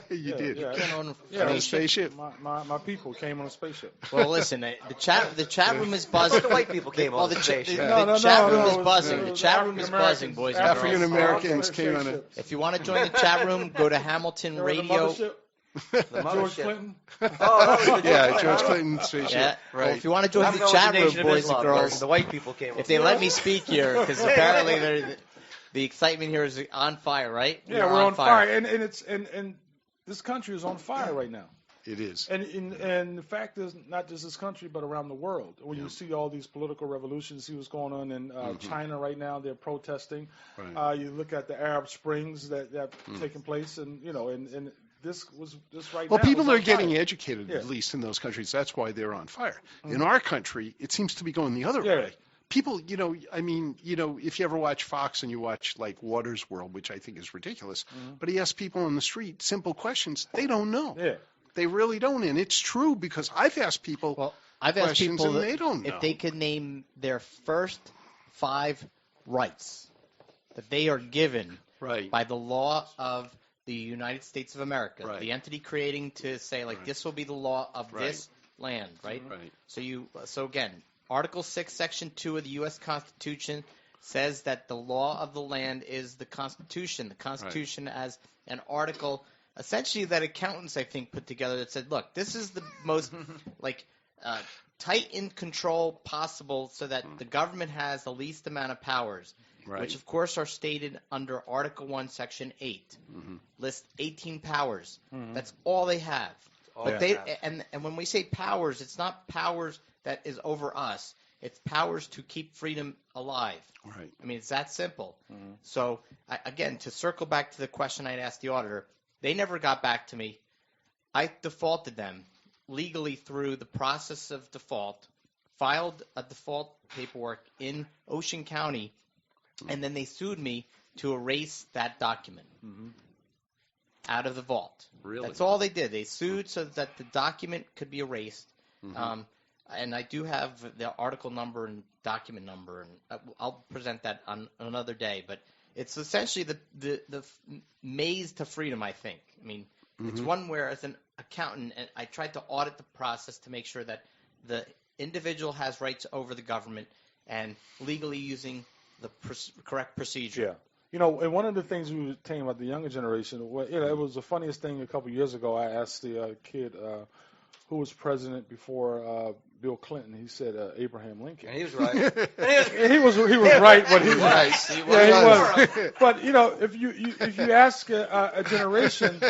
You did. Yeah. On a spaceship. My people came on a spaceship. Well, listen, the chat room is buzzing. The white people came on a spaceship. The chat room is buzzing. The chat room is buzzing, boys and girls. African Americans came on it. If you want to join the chat room, go to Hamilton Radio. George Clinton. George Clinton's spaceship. Yeah. Right. Well, if you want to join the chat room, boys and girls, the white people came. If they let me speak here, because apparently the excitement here is on fire, right? Yeah, we're on fire, and this country is on fire right now. It is. And the fact is, not just this country, but around the world. When you see all these political revolutions, see what's going on in China right now, they're protesting. Right. You look at the Arab Springs that have taken place, and this was just right now. Well, people are getting educated, at least in those countries. That's why they're on fire. In our country, it seems to be going the other way. People, if you ever watch Fox and you watch like Waters World, which I think is ridiculous, but he asks people on the street simple questions, they don't know. Yeah. They really don't, and it's true because I've asked people questions and they don't know. If they could name their first 5 rights that they are given by the law of the United States of America, the entity creating to say, like, this will be the law of this land, right? So again, Article 6, Section 2 of the U.S. Constitution says that the law of the land is the Constitution. The Constitution as an article, essentially, that accountants, I think, put together that said, look, this is the most, tight in control possible so that the government has the least amount of powers. Which, of course, are stated under Article 1, Section 8. List 18 powers. That's all they have. But and when we say powers, it's not powers that is over us. It's powers to keep freedom alive. Right. I mean, it's that simple. So, again, to circle back to the question I'd asked the auditor, they never got back to me. I defaulted them legally through the process of default, filed a default paperwork in Ocean County, and then they sued me to erase that document out of the vault. Really? That's all they did. They sued so that the document could be erased. And I do have the article number and document number, and I'll present that on another day. But it's essentially the maze to freedom, I think. I mean, it's one where, as an accountant, I tried to audit the process to make sure that the individual has rights over the government and legally using the correct procedure. Yeah. And one of the things we were saying about the younger generation, it was the funniest thing a couple of years ago. I asked the kid who was president before Bill Clinton. He said Abraham Lincoln. And he was right. he was right, but he was right. He was. But if you ask a generation,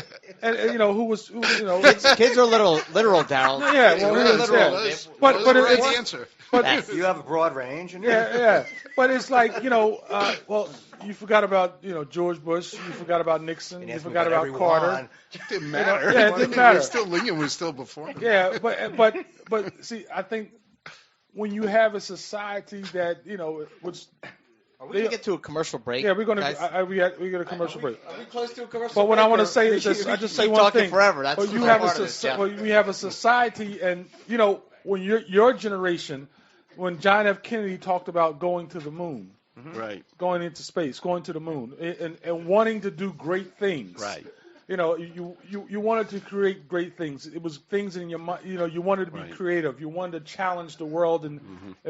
and who was kids are literal, Daryl. Yeah, well, literal. Yeah. But it's the answer. But you have a broad range. And yeah. But it's like well, you forgot about George Bush, you forgot about Nixon, you forgot about Carter. It didn't matter. Yeah, it didn't matter. Lincoln was still before him. Yeah, but see, I think when you have a society that which. Are we going to get to a commercial break? Yeah, we're going to. We get a commercial break. Are we close to a commercial break? But what I want to say is this: I just say one thing. Forever. That's we have a society, and when your generation, when John F. Kennedy talked about going to the moon, right, going into space, going to the moon, and wanting to do great things, right. You wanted to create great things. It was things in your mind. You wanted to be creative. You wanted to challenge the world and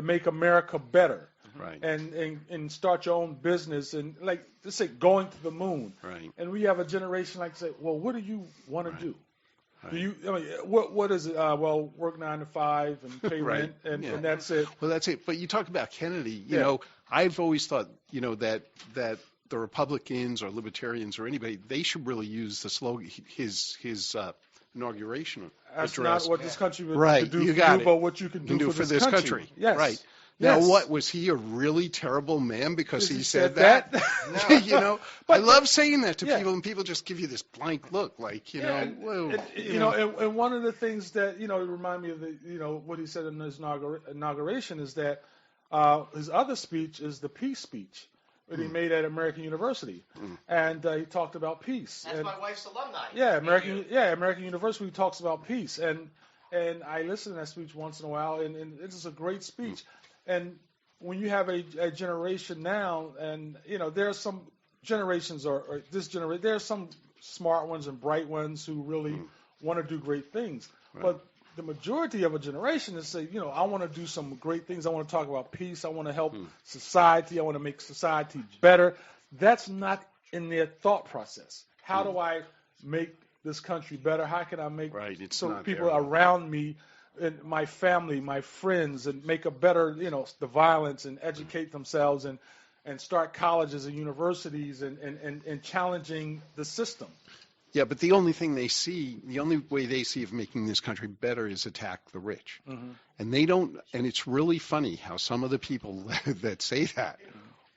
make America better. Right. And start your own business and let's say going to the moon. Right. And we have a generation say, well, what do you want to do? Right. Do you? I mean, what is it? Well, work 9 to 5 and pay rent and that's it. Well, that's it. But you talk about Kennedy. You know, I've always thought that the Republicans or Libertarians or anybody, they should really use the slogan, his inauguration That's address. Not what this country would do you for got you, but what you can do for this country. Yes. Right. Yes. Now, what, was he a really terrible man because he said that? No. I love saying that to people, and people just give you this blank look, whoa. And one of the things that, remind me of what he said in his inauguration is that his other speech is the peace speech that he made at American University. And he talked about peace. That's my wife's alumni. Yeah, American University talks about peace. And I listen to that speech once in a while, and it's a great speech. And when you have a generation now, and there are some generations or this generation, there are some smart ones and bright ones who really want to do great things. Right. But the majority of a generation is say, I want to do some great things. I want to talk about peace. I want to help society. I want to make society better. That's not in their thought process. How do I make this country better? How can I make people around me and my family, my friends, and make a better, the violence and educate themselves and start colleges and universities and challenging the system. Yeah, but the only way they see of making this country better is attack the rich. And they don't, and it's really funny how some of the people that say that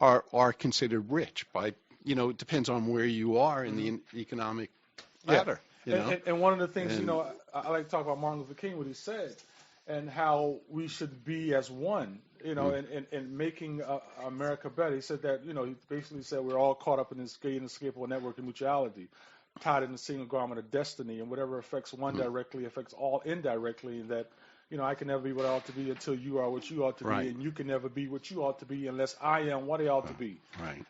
are considered rich by, it depends on where you are in the economic ladder. And one of the things, I like to talk about Martin Luther King, what he said, and how we should be as one, and making America better. He said that, he basically said we're all caught up in this gay inescapable network of mutuality, tied in the single garment of destiny, and whatever affects one directly affects all indirectly, and that, I can never be what I ought to be until you are what you ought to be, and you can never be what you ought to be unless I am what I ought to be. Right.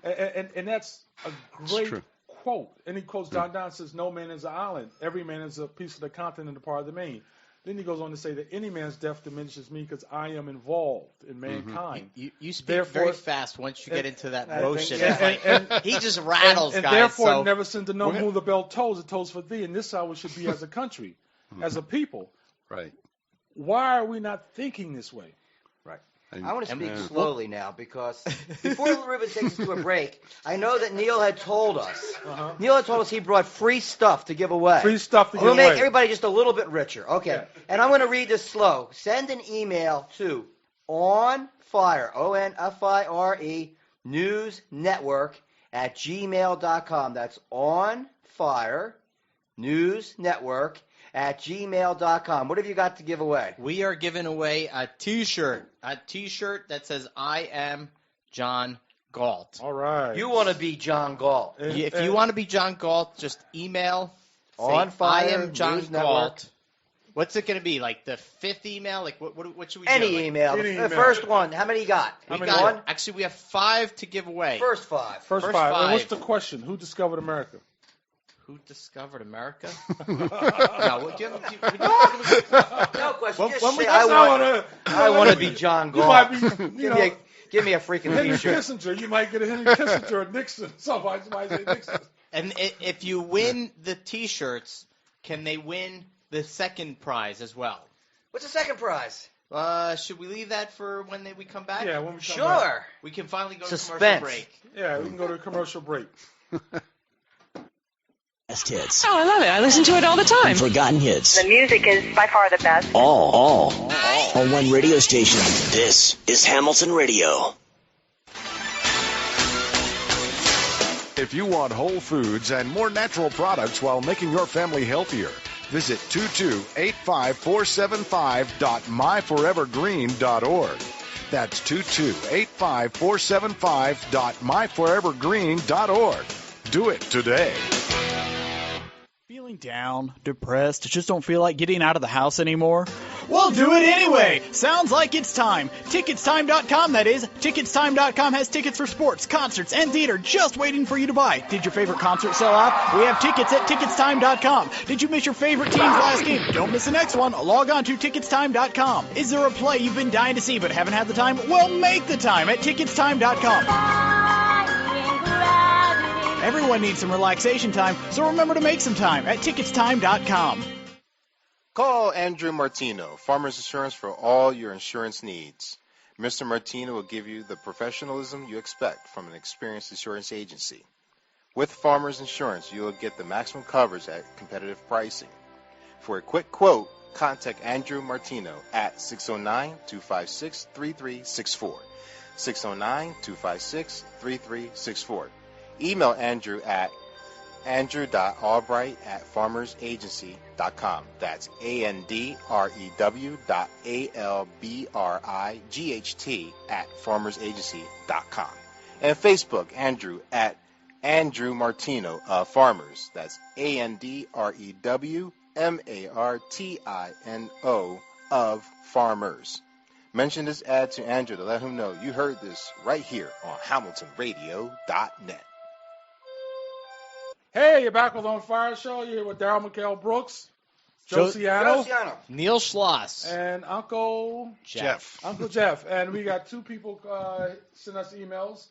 And that's a great quote. And he quotes John Donne, says, no man is an island. Every man is a piece of the continent and a part of the main. Then he goes on to say that any man's death diminishes me because I am involved in mankind. You speak very fast once you get into that motion. He just rattles, and guys. Therefore, it never seems to know who the bell tolls. It tolls for thee. And this is how we should be as a country, as a people. Right. Why are we not thinking this way? Right. I want to speak slowly now because before Ruben takes us to a break, I know that Neil had told us. Neil had told us he brought free stuff to give away. Free stuff to give away. We'll make everybody just a little bit richer. Okay. Yeah. And I'm going to read this slow. Send an email to OnFire, OnFire, News Network @gmail.com. That's OnFire, News Network @gmail.com. What have you got to give away? We are giving away a T-shirt that says "I am John Galt." All right. You want to be John Galt? If you want to be John Galt, just email OnFire, I am John News Galt. What's it going to be? Like the 5th email? Like what should we do? Any email. The first one. How many you got? One? Actually, we have 5 to give away. First 5. First 5. And what's the question? Who discovered America? Who discovered America? No question. Just say I want to be John Galt. Give me a freaking Henry T-shirt. Kissinger. You might get a Henry Kissinger or Nixon. Somebody say Nixon. And if you win the T-shirts, can they win the second prize as well? What's the second prize? Should we leave that for when we come back? Yeah, when we come Sure. back. We can finally go to Suspense. commercial break. Yeah, we can go to a commercial break. Best hits. Oh, I love it. I listen to it all the time. Forgotten hits. The music is by far the best. All on one radio station. This is Hamilton Radio. If you want whole foods and more natural products while making your family healthier, visit 2285475.myforevergreen.org. That's 2285475.myforevergreen.org. Do it today. Feeling down, depressed, just don't feel like getting out of the house anymore? Well, do it anyway! Sounds like it's time. Ticketstime.com, that is. Ticketstime.com has tickets for sports, concerts, and theater just waiting for you to buy. Did your favorite concert sell out? We have tickets at Ticketstime.com. Did you miss your favorite team's last game? Don't miss the next one. Log on to Ticketstime.com. Is there a play you've been dying to see but haven't had the time? Well, make the time at Ticketstime.com. Everyone needs some relaxation time, so remember to make some time at Ticketstime.com. Call Andrew Martino, Farmers Insurance, for all your insurance needs. Mr. Martino will give you the professionalism you expect from an experienced insurance agency. With Farmers Insurance, you will get the maximum coverage at competitive pricing. For a quick quote, contact Andrew Martino at 609-256-3364. 609-256-3364. Email Andrew at andrew.albright@farmersagency.com. That's andrew.albright@farmersagency.com. And Facebook, Andrew at Andrew Martino of Farmers. That's AndrewMartino of Farmers. Mention this ad to Andrew to let him know you heard this right here on HamiltonRadio.net. Hey, you're back with OnFire Show. You're here with Daryl McHale Brooks, Joe Ciano, Neil Schloss, and Uncle Jeff. Uncle Jeff. And we got two people send us emails.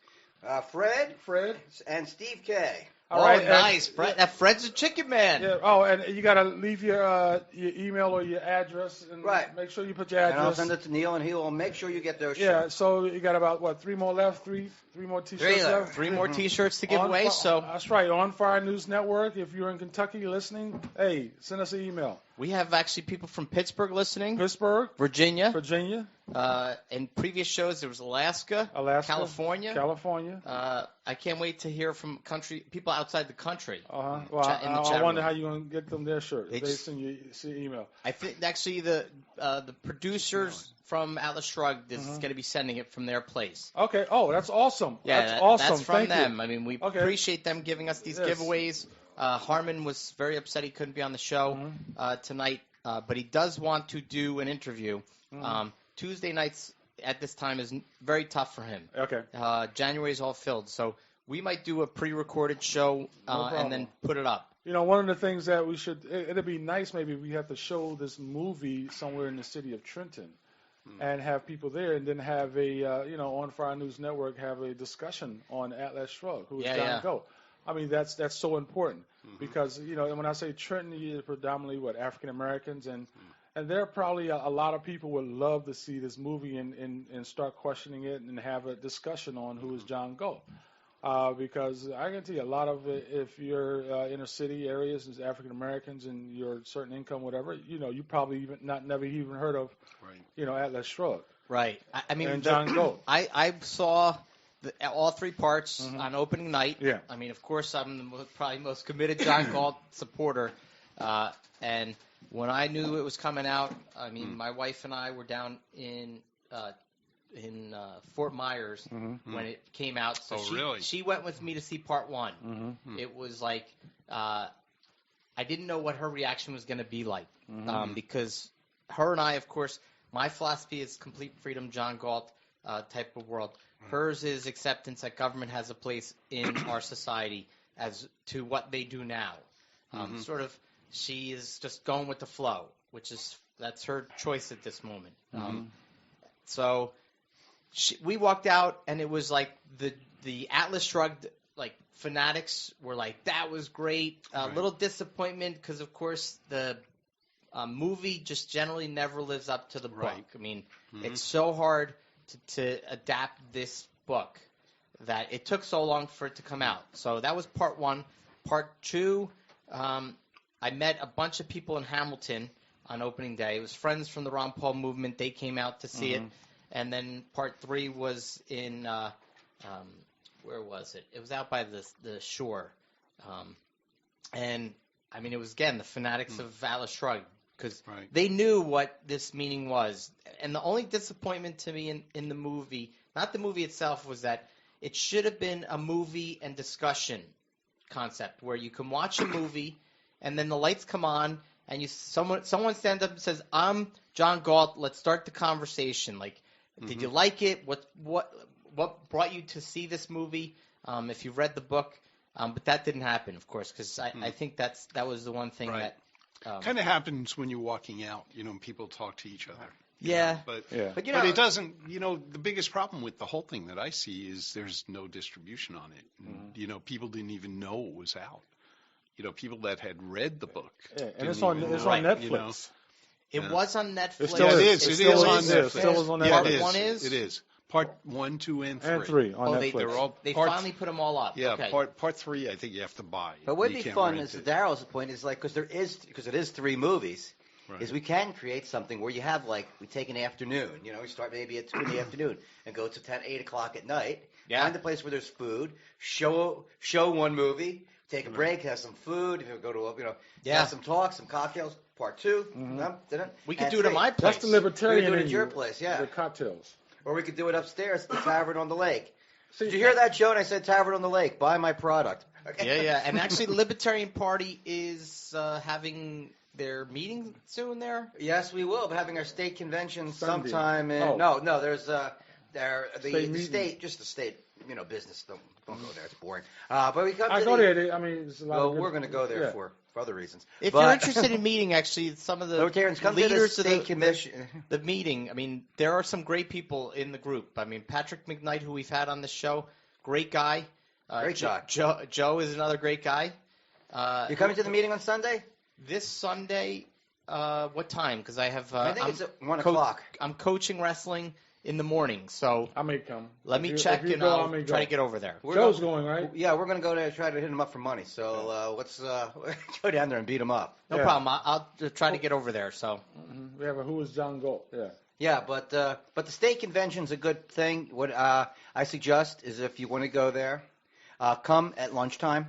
Fred Fred. And Steve K. All right, nice. Fred's a chicken man. Yeah. Oh, and you got to leave your email or your address. And make sure you put your address. And I'll send it to Neil, and he will make sure you get those shirts. Yeah, so you got about, three more left? Three more T-shirts left? Three more T-shirts to give away. So that's right. On Fire News Network. If you're in Kentucky listening, hey, send us an email. We have actually people from Pittsburgh listening. Pittsburgh. Virginia. In previous shows, there was Alaska. California. I can't wait to hear from people outside the country. Well, I wonder how you're going to get them their shirts. They send you email. I think actually the producers from Atlas Shrugged is going to be sending it from their place. Okay. Oh, that's awesome. Yeah, that's awesome. That's from Thank them. You. I mean, we appreciate them giving us these giveaways. Harmon was very upset he couldn't be on the show tonight, but he does want to do an interview. Tuesday nights at this time is very tough for him. Okay. January is all filled, so we might do a pre-recorded show and then put it up. You know, one of the things that we should, it'd be nice maybe we have to show this movie somewhere in the city of Trenton and have people there, and then have a, on Fire News Network, have a discussion on Atlas Shrugged, who is John Go. I mean, that's so important because, when I say Trenton, you're predominantly, African Americans, and there are probably a lot of people would love to see this movie and start questioning it and have a discussion on who is John Go. Because I can tell you a lot of it, if you're inner city areas as African Americans and you're a certain income, whatever, you probably never even heard of, Atlas Shrugged. Right. I mean, and John Go. I saw all three parts on opening night. Yeah. I mean, of course, I'm the probably most committed John Galt supporter. And when I knew it was coming out, I mean, my wife and I were down in Fort Myers when it came out. So she went with me to see part one. It was like I didn't know what her reaction was going to be like because her and I, of course, my philosophy is complete freedom, John Galt type of world. Hers is acceptance that government has a place in our society as to what they do now. Sort of, she is just going with the flow, that's her choice at this moment. So we walked out, and it was like the Atlas Shrugged fanatics were like, that was great. Little disappointment because, of course, the movie just generally never lives up to the book. Right. I mean, it's so hard to adapt this book that it took so long for it to come out. So that was part one. Part two, I met a bunch of people in Hamilton on opening day. It was friends from the Ron Paul movement. They came out to see it. And then part three was in, where was it? It was out by the shore. And, I mean, it was, again, the fanatics of Atlas Shrugged, because they knew what this meaning was. And the only disappointment to me in the movie, not the movie itself, was that it should have been a movie and discussion concept where you can watch a movie and then the lights come on and someone stands up and says, "I'm John Galt. Let's start the conversation." Like, did you like it? What brought you to see this movie? If you've read the book, but that didn't happen, of course, because I think that was the one thing that kind of happens when you're walking out. People talk to each other. Yeah, but it doesn't. The biggest problem with the whole thing that I see is there's no distribution on it. And, people didn't even know it was out. People that had read the book. Yeah, and it's on Netflix. It was on Netflix. It still is. It is on Netflix. Still is on Netflix. Part one is? It is. Part 1, 2, and 3. And 3 on Netflix. They finally put them all up. Yeah, okay. part 3, I think you have to buy. But what would be fun, as Daryl's point, is like, because it is 3 movies, is we can create something where you have, like, we take an afternoon, we start maybe at 2 in the afternoon and go to 8 o'clock at night, find a place where there's food, show one movie, take a break, have some food, go to have some talk, some cocktails. Part 2, we could do it at my place. That's the libertarian. We could do it at your place, the cocktails. Or we could do it upstairs at the Tavern on the Lake. Did you hear that, Joe? And I said Tavern on the Lake. Buy my product. Okay. Yeah. And actually, the Libertarian Party is having their meeting soon there. Yes, we will. We're having our state convention Sunday. sometime in. No. There's the state, just the state. Business. Don't go there. It's boring. But we come. I go there. I mean, it's a lot of we're going to go there for other reasons. If you're interested in meeting, actually, some of the Libertarians come leaders to the state commission. The meeting. I mean, there are some great people in the group. I mean, Patrick McKnight, who we've had on the show, great guy. Great guy. Joe is another great guy. You coming to the meeting on Sunday? This Sunday. What time? Because I have. I think it's at 1 o'clock. I'm coaching wrestling in the morning, so I may come. Let me check and I'll try to get over there. Joe's going, right? Yeah, we're going to go there and try to hit him up for money. So let's go down there and beat him up. No problem. I'll try to get over there. So we have Who is John Galt? Yeah. Yeah, but the state convention's a good thing. What I suggest is if you want to go there, come at lunchtime.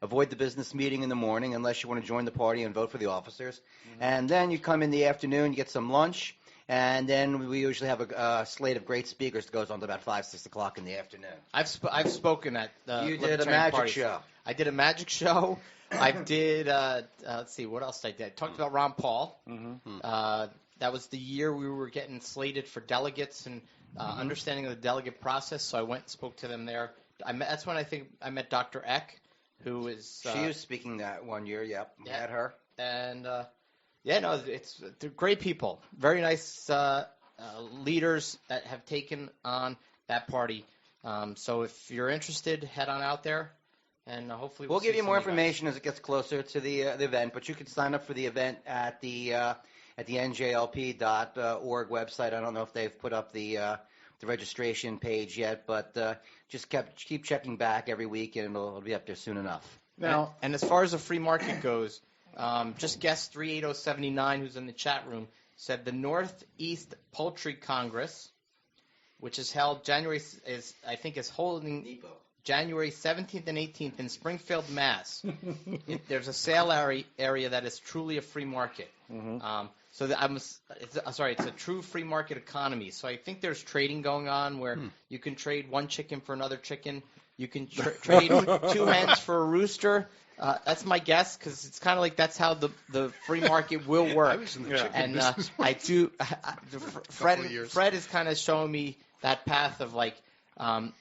Avoid the business meeting in the morning unless you want to join the party and vote for the officers. And then you come in the afternoon, you get some lunch. And then we usually have a slate of great speakers that goes on to about 5, 6 o'clock in the afternoon. I've spoken at you did a magic parties. show. I did a magic show. I did. Let's see, what else did I do? I talked about Ron Paul. That was the year we were getting slated for delegates and understanding of the delegate process. So I went and spoke to them there. That's when I think I met Dr. Eck, who is. She was speaking that one year. Yep, met her. And. They're great people. Very nice leaders that have taken on that party. So if you're interested, head on out there, and hopefully we'll give you more information as it gets closer to the event. But you can sign up for the event at the njlp.org website. I don't know if they've put up the registration page yet, but just keep checking back every week, and it'll be up there soon enough. Now, and as far as the free market goes. Just guest 38079, who's in the chat room, said the Northeast Poultry Congress, which is held January 17th and 18th in Springfield, Mass. There's a sale area that is truly a free market. It's a true free market economy. So I think there's trading going on where you can trade one chicken for another chicken. You can trade 2 hens for a rooster. That's my guess, because it's kind of like that's how the free market will work. I was in the chicken business. I do. Fred is kind of showing me that path of like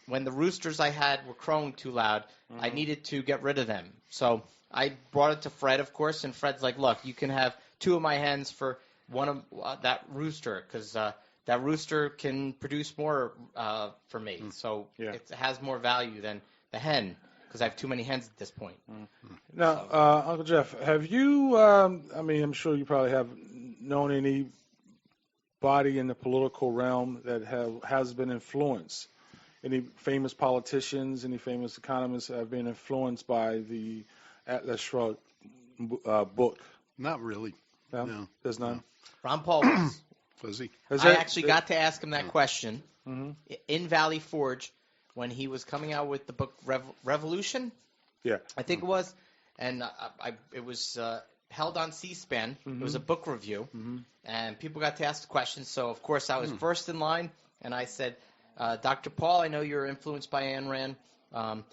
when the roosters I had were crowing too loud, I needed to get rid of them. So I brought it to Fred, of course, and Fred's like, "Look, you can have 2 of my hens for one of that rooster, because that rooster can produce more for me. So it has more value than the hen." because I have too many hens at this point. Now, Uncle Jeff, have you? I'm sure you probably have known anybody in the political realm that has been influenced. Any famous politicians, any famous economists have been influenced by the Atlas Shrugged book? Not really. No? There's none? Ron Paul was. Was he? I actually got to ask him that question in Valley Forge when he was coming out with the book Revolution. Yeah. I think it was. And it was held on C-SPAN. It was a book review. And people got to ask the questions. So, of course, I was first in line. And I said, Dr. Paul, I know you're influenced by Ayn Rand. And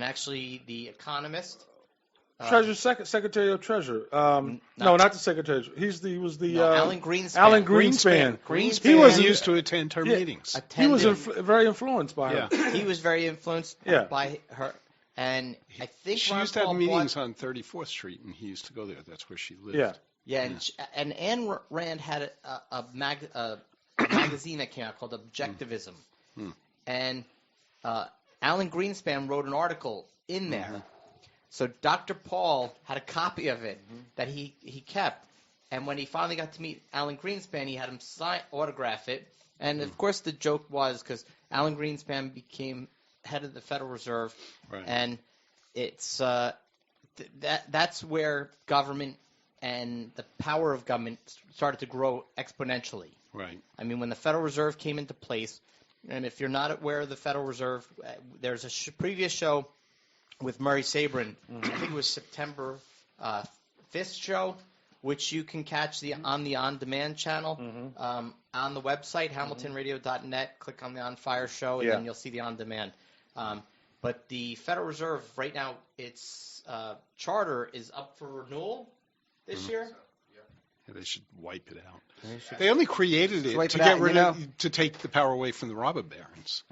actually, the economist. Secretary of Treasury. No, not the Secretary. He was the Alan Greenspan. Alan Greenspan. He was used to attend her meetings. He was very influenced by her. He was very influenced by her. And I think she used to have meetings on 34th Street, and he used to go there. That's where she lived. Yeah. And Ayn Rand had a magazine that came out called Objectivism. And Alan Greenspan wrote an article in there. So Dr. Paul had a copy of it that he kept. And when he finally got to meet Alan Greenspan, he had him autograph it. And, of course, the joke was because Alan Greenspan became head of the Federal Reserve. Right. And it's that's where government and the power of government started to grow exponentially. Right. I mean, when the Federal Reserve came into place, and if you're not aware of the Federal Reserve, there's a previous show with Murray Sabrin, I think it was September 5th show, which you can catch on the on-demand channel on the website, hamiltonradio.net. Click on the OnFire show, and then you'll see the on-demand. But the Federal Reserve, right now, its charter is up for renewal this year. Yeah, they should wipe it out. They only created it to get rid to take the power away from the robber barons.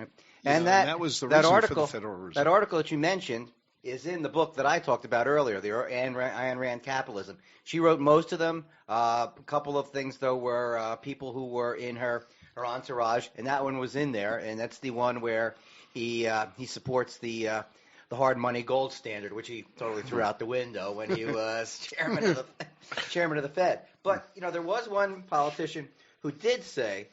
And that was the reason for the Federal Reserve. That article that you mentioned is in the book that I talked about earlier, the Ayn Rand Capitalism. She wrote most of them. A couple of things, though, were people who were in her entourage, and that one was in there, and that's the one where he supports the hard money gold standard, which he totally threw out the window when he was chairman of the Fed. But there was one politician who did say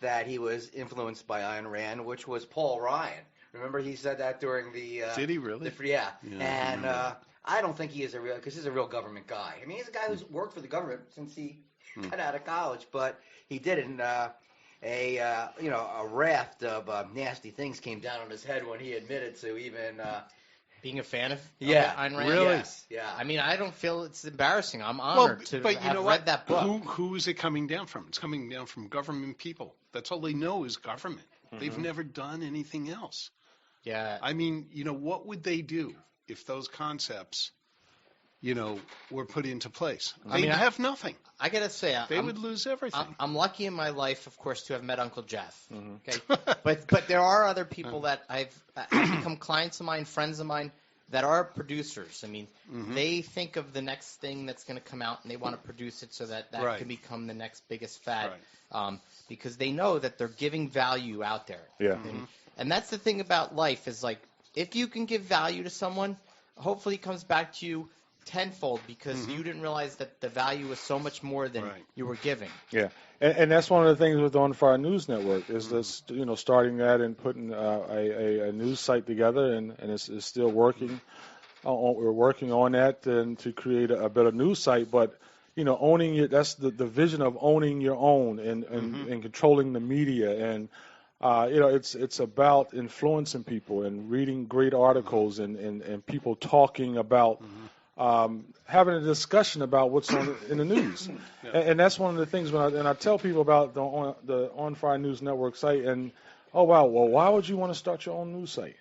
that he was influenced by Ayn Rand, which was Paul Ryan. Remember, he said that during the. Did he really? And I don't think he is because he's a real government guy. I mean, he's a guy who's worked for the government since he got out of college, but he didn't. A raft of nasty things came down on his head when he admitted to even being a fan of Ayn Rand. Really? Yes. Yeah. I mean, I don't feel it's embarrassing. I'm honored to have read that book. Who is it coming down from? It's coming down from government people. That's all they know is government. They've never done anything else. Yeah. I mean, what would they do if those concepts, were put into place? They'd have nothing. I got to say, they would lose everything. I'm lucky in my life, of course, to have met Uncle Jeff. Okay, but there are other people that I've become clients of mine, friends of mine, that are producers. I mean, they think of the next thing that's going to come out, and they want to produce it so that can become the next biggest fad. Right. Because they know that they're giving value out there. Yeah. And that's the thing about life is like, if you can give value to someone, hopefully it comes back to you tenfold because you didn't realize that the value was so much more than you were giving. Yeah, and that's one of the things with the OnFire News Network is this, starting that and putting a news site together, and it's still working. We're working on that and to create a better news site, but owning that's the vision of owning your own and controlling the media, and it's about influencing people and reading great articles and people talking about. Having a discussion about what's in the news, and that's one of the things when I tell people about the OnFire News Network site, and why would you want to start your own news site?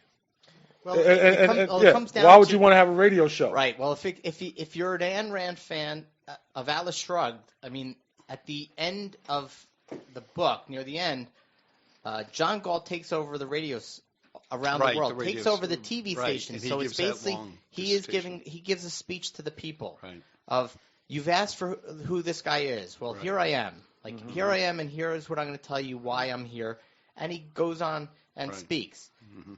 Well, it comes down why would you want to have a radio show? Right. Well, if you're an Ayn Rand fan of Atlas Shrugged, I mean, at the end of the book, near the end, John Galt takes over the radios around the world, takes over the TV stations. So it's basically he gives a speech to the people of, you've asked for who this guy is. Well, here I am. Here I am, and here is what I'm going to tell you why I'm here. And he goes on and speaks.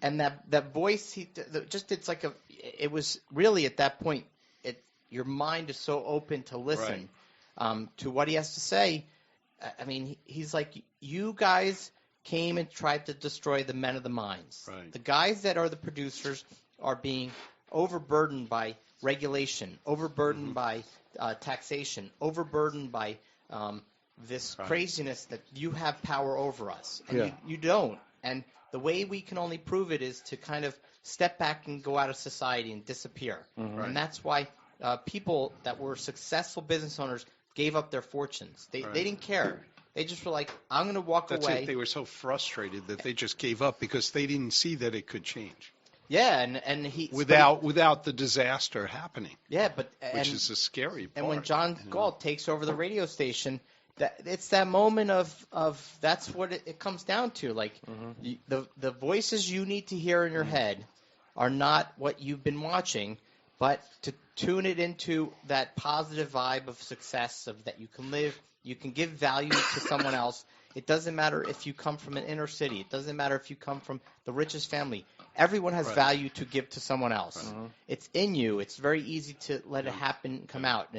And that voice, it's like it was really at that point, your mind is so open to listen to what he has to say. I mean, he's like, you guys came and tried to destroy the men of the mines. Right. The guys that are the producers are being overburdened by regulation, overburdened by taxation, overburdened by this craziness that you have power over us. And you don't. And the way we can only prove it is to kind of step back and go out of society and disappear. And that's why people that were successful business owners gave up their fortunes. They didn't care. They just were like, I'm going to walk away. That's it. They were so frustrated that they just gave up because they didn't see that it could change. Yeah, and he without the disaster happening. Yeah, which is a scary part. And when John Galt takes over the radio station, it's that moment of that's what it comes down to. Like the voices you need to hear in your head are not what you've been watching, but to tune it into that positive vibe of success, of that you can live, you can give value to someone else. It doesn't matter if you come from an inner city. It doesn't matter if you come from the richest family. Everyone has value to give to someone else. It's in you. It's very easy to let it happen, come out.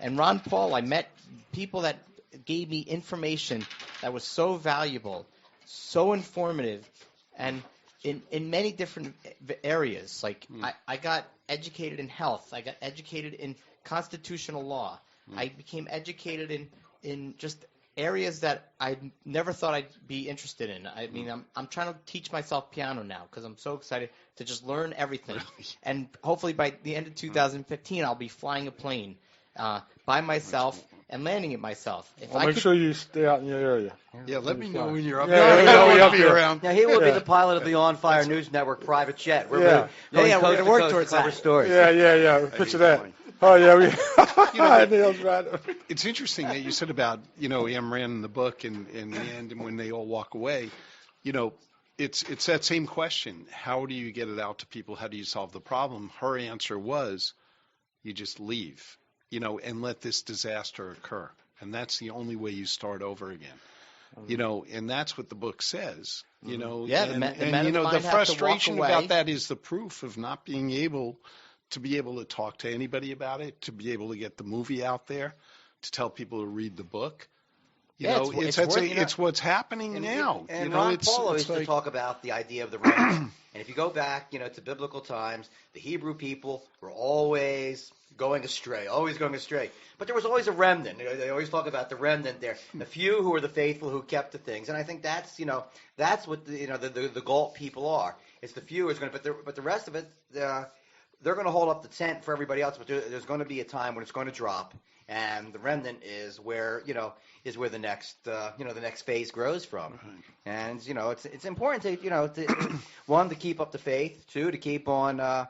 And Ron Paul, I met people that gave me information that was so valuable, so informative, and in many different areas. Like I got educated in health. I got educated in constitutional law. I became educated in just areas that I never thought I'd be interested in. I mean, I'm trying to teach myself piano now because I'm so excited to just learn everything. And hopefully by the end of 2015, I'll be flying a plane by myself and landing it myself. Make sure you stay out in your area. Yeah, let me know when you're up there. Yeah, be around. Yeah, he will be the pilot of the OnFire News Network private jet. We're we're going to work towards cover that. stories. Yeah. Picture that. Oh yeah, it's interesting that you said about Ayn Rand in the book and in the end, and when they all walk away, it's that same question: how do you get it out to people? How do you solve the problem? Her answer was, you just leave, and let this disaster occur, and that's the only way you start over again. And that's what the book says. The frustration about that is the proof of not being able to talk to anybody about it, to be able to get the movie out there, to tell people to read the book. It's what's happening now. And Ron Paul used to talk about the idea of the remnant. And if you go back, to biblical times, the Hebrew people were always going astray. But there was always a remnant. They always talk about the remnant there. The few who were the faithful who kept the things. And I think that's what the Galt people are. It's the few who's going to, but the rest of it, they're going to hold up the tent for everybody else, but there's going to be a time when it's going to drop, and the remnant is where the next phase grows from. And it's important to one, to keep up the faith, two, to keep on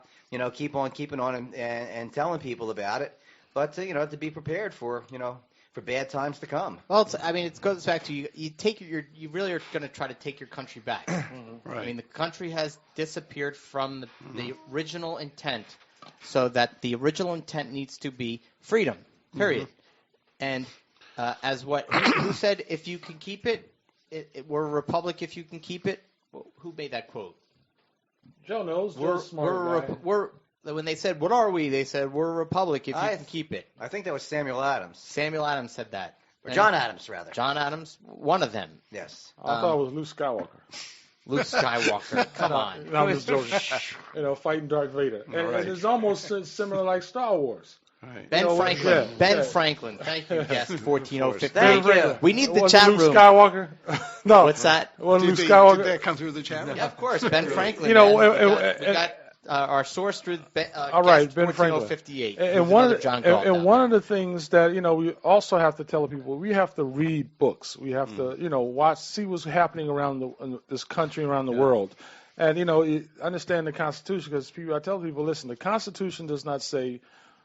keeping on and telling people about it, but to be prepared for bad times to come. Well, it goes back to you really are going to try to take your country back. Right. I mean, the country has disappeared from the original intent, so that the original intent needs to be freedom, period. And as who said, if you can keep it, we're a republic if you can keep it? Who made that quote? Joe knows. When they said, what are we? They said, we're a republic if you can keep it. I think that was Samuel Adams. Samuel Adams said that. Or John Adams, rather. John Adams, one of them. Yes. I thought it was Luke Skywalker. Luke Skywalker, come on. No, I'm just joking. Fighting Darth Vader. And it's almost similar like Star Wars. Right. Ben Franklin. Thank you, guest 14050. Thank you. We need the chat room. Luke Skywalker? No. What's that? Luke Skywalker? Did that come through the chat room? Yeah, of course. Ben Franklin. We got our source through all right, Ben 14058. And one of the things that we also have to tell people, we have to read books. We have to see what's happening around this country, around the world, and understand the Constitution, because I tell people, listen, the Constitution does not say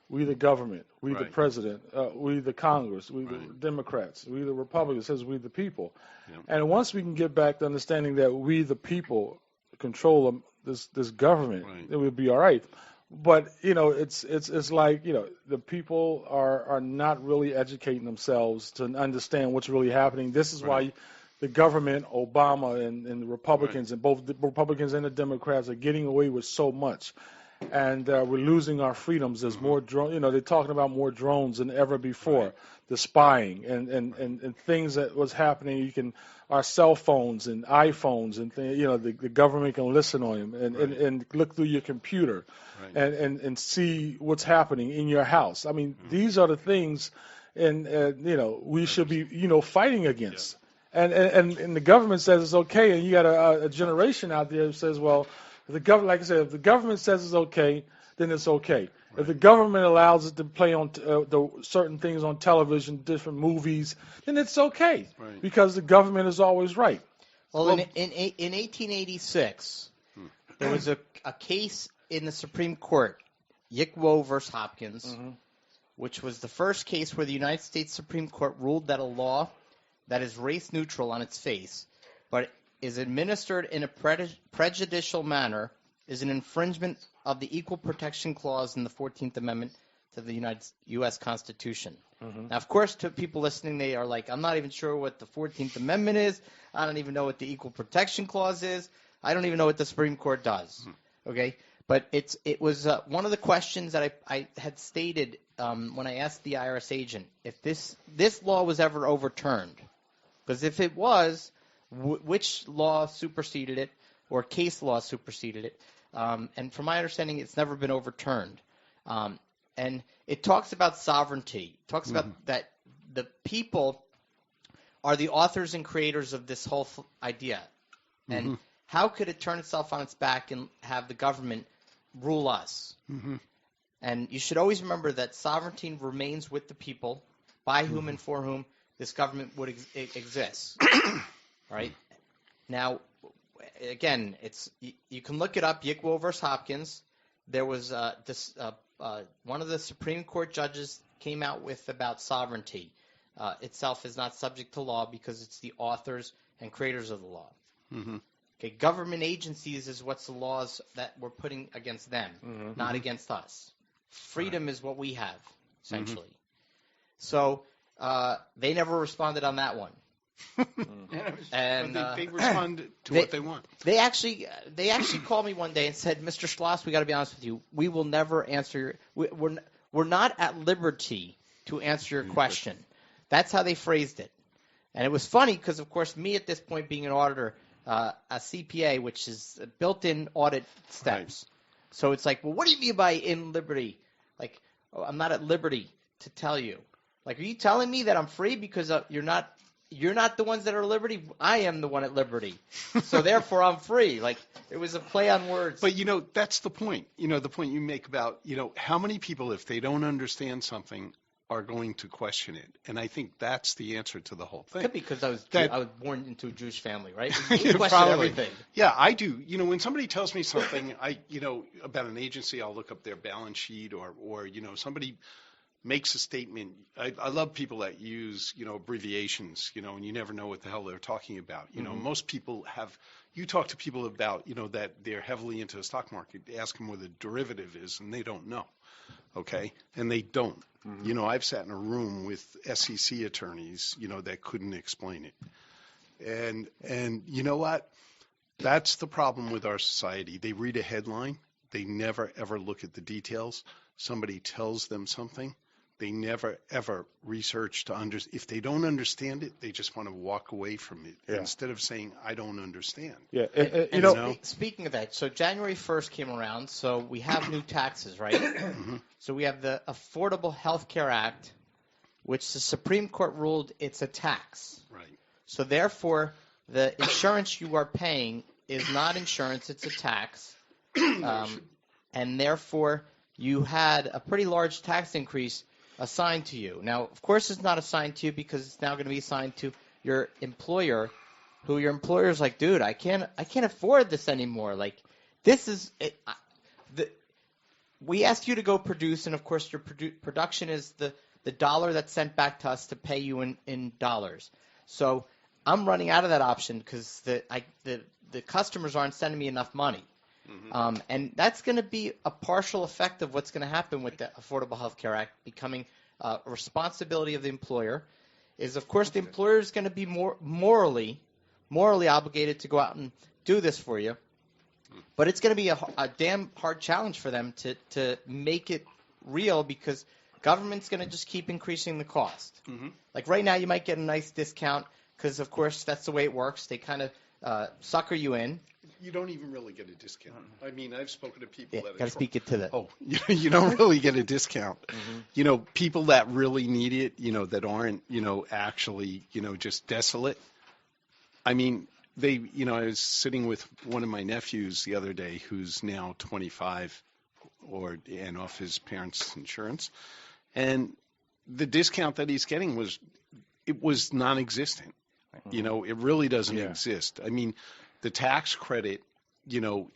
we the government, we the president, we the Congress, we the Democrats, we the Republicans. It says we the people. Yep. And once we can get back to understanding that we the people control this government, it would be all right. But it's like the people are not really educating themselves to understand what's really happening. This is why the government, Obama, and the Republicans, and both the Republicans and the Democrats are getting away with so much. And we're losing our freedoms. There's more drone. They're talking about more drones than ever before. The spying and things that was happening. Our cell phones and iPhones and the government can listen on them and look through your computer and see what's happening in your house. I mean, these are the things, and we should be fighting against. And the government says it's okay, and you got a generation out there who says, well, like I said, if the government says it's okay, then it's okay. Right. If the government allows it to play on the certain things on television, different movies, then it's okay because the government is always right. Well, in 1886, there was a case in the Supreme Court, Yickwo versus Hopkins, which was the first case where the United States Supreme Court ruled that a law that is race neutral on its face, but is administered in a prejudicial manner, is an infringement of the Equal Protection Clause in the 14th Amendment to the U.S. Constitution. Now, of course, to people listening, they are like, I'm not even sure what the 14th Amendment is. I don't even know what the Equal Protection Clause is. I don't even know what the Supreme Court does. Okay? But it was one of the questions that I had stated when I asked the IRS agent if this law was ever overturned. Because if it was, which law superseded it, or case law superseded it? And from my understanding, it's never been overturned. And it talks about sovereignty. It talks about that the people are the authors and creators of this whole idea. And how could it turn itself on its back and have the government rule us? And you should always remember that sovereignty remains with the people, by whom and for whom this government would exist. Right? Now, again, you can look it up, Yickwo versus Hopkins. There was one of the Supreme Court judges came out with about sovereignty. Itself is not subject to law because it's the authors and creators of the law. Okay, government agencies is what's the laws that we're putting against them, not against us. Freedom is what we have, essentially. So they never responded on that one. And they respond to what they want. They actually called me one day and said, "Mr. Schloss, we got to be honest with you. We will never answer your. We're not at liberty to answer your question." That's how they phrased it, and it was funny because, of course, me at this point being an auditor, a CPA, which is built-in audit steps. So it's like, well, what do you mean by in liberty? Like, I'm not at liberty to tell you. Like, are you telling me that I'm free because you're not the ones that are at liberty? I am the one at liberty. So therefore I'm free. Like, it was a play on words. But, that's the point. The point you make about, how many people, if they don't understand something, are going to question it. And I think that's the answer to the whole thing. Could be because I was born into a Jewish family, right? You question everything. Yeah, I do. When somebody tells me something, about an agency, I'll look up their balance sheet or somebody makes a statement. I love people that use, abbreviations, and you never know what the hell they're talking about. Most people you talk to people about, that they're heavily into the stock market, ask them what a derivative is, and they don't know. Okay? And they don't. I've sat in a room with SEC attorneys, that couldn't explain it. And you know what? That's the problem with our society. They read a headline. They never, ever look at the details. Somebody tells them something. They never, ever research to understand. If they don't understand it, they just want to walk away from it instead of saying, I don't understand. Yeah. Speaking of that, so January 1st came around, so we have new taxes, right? So we have the Affordable Health Care Act, which the Supreme Court ruled it's a tax. Right. So therefore, the insurance you are paying is not insurance, it's a tax. And therefore, you had a pretty large tax increase assigned to you. Now, of course, it's not assigned to you because it's now going to be assigned to your employer, who your employer is like, dude, I can't afford this anymore. Like, this is we asked you to go produce, and of course, your production is the dollar that's sent back to us to pay you in dollars. So I'm running out of that option because the customers aren't sending me enough money. And that's going to be a partial effect of what's going to happen with the Affordable Health Care Act becoming a responsibility of the employer. Is, of course, the employer is going to be more morally morally obligated to go out and do this for you. But it's going to be a damn hard challenge for them to make it real because government's going to just keep increasing the cost. Mm-hmm. Like right now, you might get a nice discount because, of course, that's the way it works. They kind of sucker you in. You don't even really get a discount. I mean, I've spoken to people that got to speak it to the. Oh, you don't really get a discount. Mm-hmm. People that really need it, that aren't, actually, just desolate. I mean, I was sitting with one of my nephews the other day who's now 25 and off his parents' insurance. And the discount that he's getting was non-existent. It really doesn't exist. I mean, the tax credit,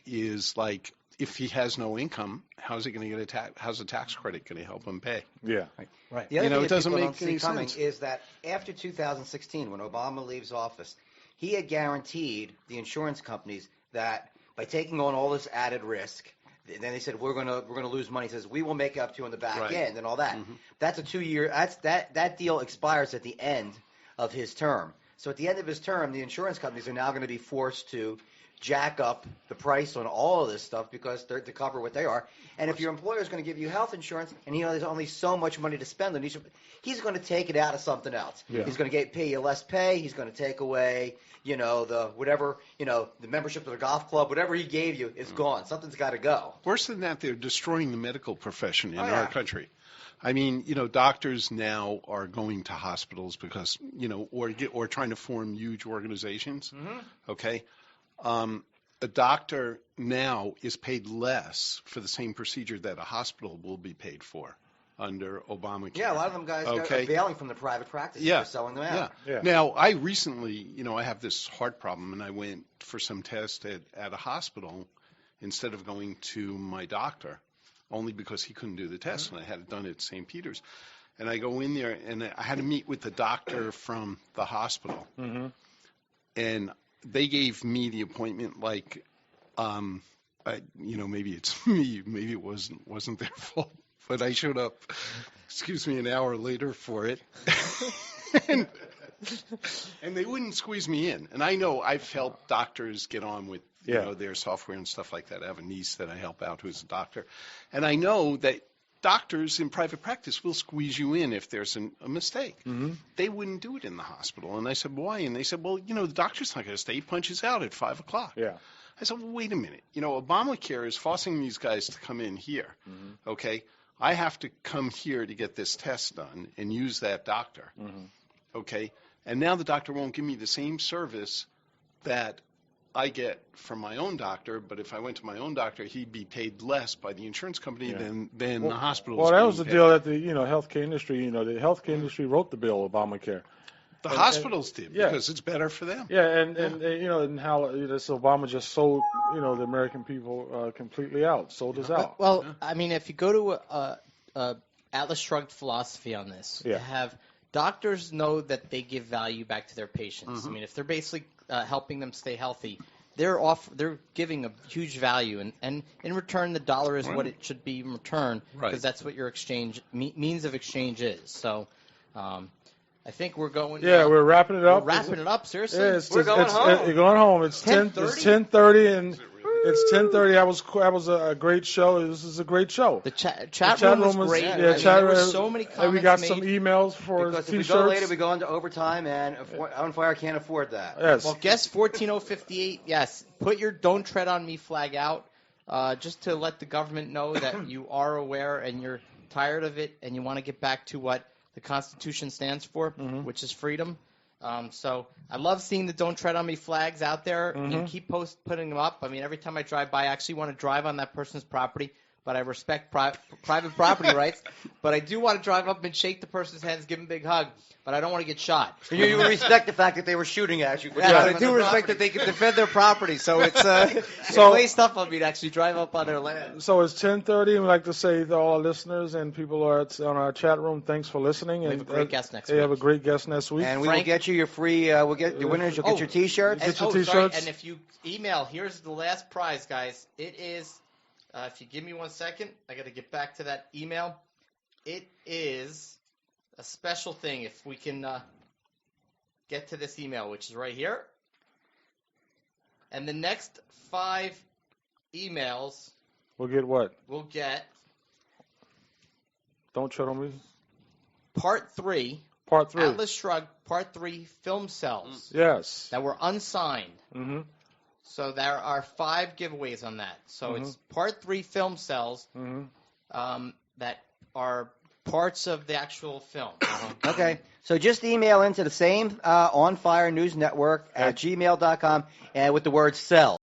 is like if he has no income, how's he going to get how's the tax credit going to help him pay? Yeah. Right. The other thing it doesn't people make don't any see coming sense. is that after 2016, when Obama leaves office, he had guaranteed the insurance companies that by taking on all this added risk, then they said we're gonna lose money. He says we will make up to in the back end and all that. Mm-hmm. That's a 2-year. That deal expires at the end of his term. So at the end of his term, the insurance companies are now going to be forced to jack up the price on all of this stuff because they're to cover what they are. And if your employer is going to give you health insurance and there's only so much money to spend on each, he's going to take it out of something else. Yeah. He's going to pay you less pay. He's going to take away, the whatever, the membership to the golf club, whatever he gave you is gone. Something's got to go. Worse than that, they're destroying the medical profession in our country. I mean, doctors now are going to hospitals because, or trying to form huge organizations. Mm-hmm. Okay. A doctor now is paid less for the same procedure that a hospital will be paid for under Obamacare. Yeah, a lot of them guys are bailing from the private practice. Yeah. They're selling them out. Yeah. Now, I recently, I have this heart problem, and I went for some test at a hospital instead of going to my doctor, only because he couldn't do the test, and I had it done at St. Peter's. And I go in there, and I had to meet with the doctor from the hospital. Mm-hmm. And they gave me the appointment like, maybe it's me, maybe it wasn't their fault, but I showed up, an hour later for it, and they wouldn't squeeze me in. And I know I've helped doctors get on with their software and stuff like that. I have a niece that I help out who's a doctor, and I know that doctors in private practice will squeeze you in if there's a mistake. Mm-hmm. They wouldn't do it in the hospital. And I said, why? And they said, well, the doctor's not going to stay. He punches out at 5 o'clock. Yeah. I said, well, wait a minute. Obamacare is forcing these guys to come in here. Mm-hmm. Okay? I have to come here to get this test done and use that doctor. Mm-hmm. Okay? And now the doctor won't give me the same service that I get from my own doctor, but if I went to my own doctor, he'd be paid less by the insurance company than the hospital. Well, that was the deal that the healthcare industry. The healthcare industry wrote the bill, Obamacare. The hospitals did because it's better for them. Yeah, and how this Obama just sold the American people completely out, sold us out. Well, I mean, if you go to Atlas Shrugged philosophy on this, you have doctors know that they give value back to their patients. Mm-hmm. I mean, if they're basically helping them stay healthy, they're giving a huge value, and in return, the dollar is what it should be in return, because that's what your means of exchange is. So, I think we're going. Yeah, we're wrapping it up. We're wrapping it up. Seriously, we're going home. You're going home. It's 10:30, and it's 10:30. That was a great show. This is a great show. The chat room was great. Yeah, there were so many comments. We got some emails for because T-shirts. if we go later, we go into overtime, and OnFire can't afford that. Yes. Well, guess 14058. Yes, put your "Don't Tread on Me" flag out, just to let the government know that you are aware and you're tired of it, and you want to get back to what the Constitution stands for, which is freedom. So I love seeing the "Don't Tread on Me" flags out there. And keep putting them up. I mean, every time I drive by, I actually want to drive on that person's property, but I respect private property rights. But I do want to drive up and shake the person's hands, give them a big hug, but I don't want to get shot. You respect the fact that they were shooting at you. Yeah, I do respect that they can defend their property. So it's waste tough of me to actually drive up on their land. So it's 10:30, and we'd like to say to all our listeners and people are on our chat room, thanks for listening. We have a great guest next week. Have a great guest next week. And we will get you your free. We'll get the winners. You'll get your T-shirts. Get your T-shirts. Sorry, and if you email, here's the last prize, guys. It is. If you give me 1 second, I got to get back to that email. It is a special thing. If we can get to this email, which is right here. And the next 5 emails We'll get what? we'll get Don't tread on me. Part 3. Part 3. Atlas Shrugged, Part 3, film cells. Yes. That were unsigned. Mm-hmm. So there are 5 giveaways on that. So it's Part 3 film cells that are parts of the actual film. Okay, so just email into the same OnFire News Network at gmail.com and with the word cell.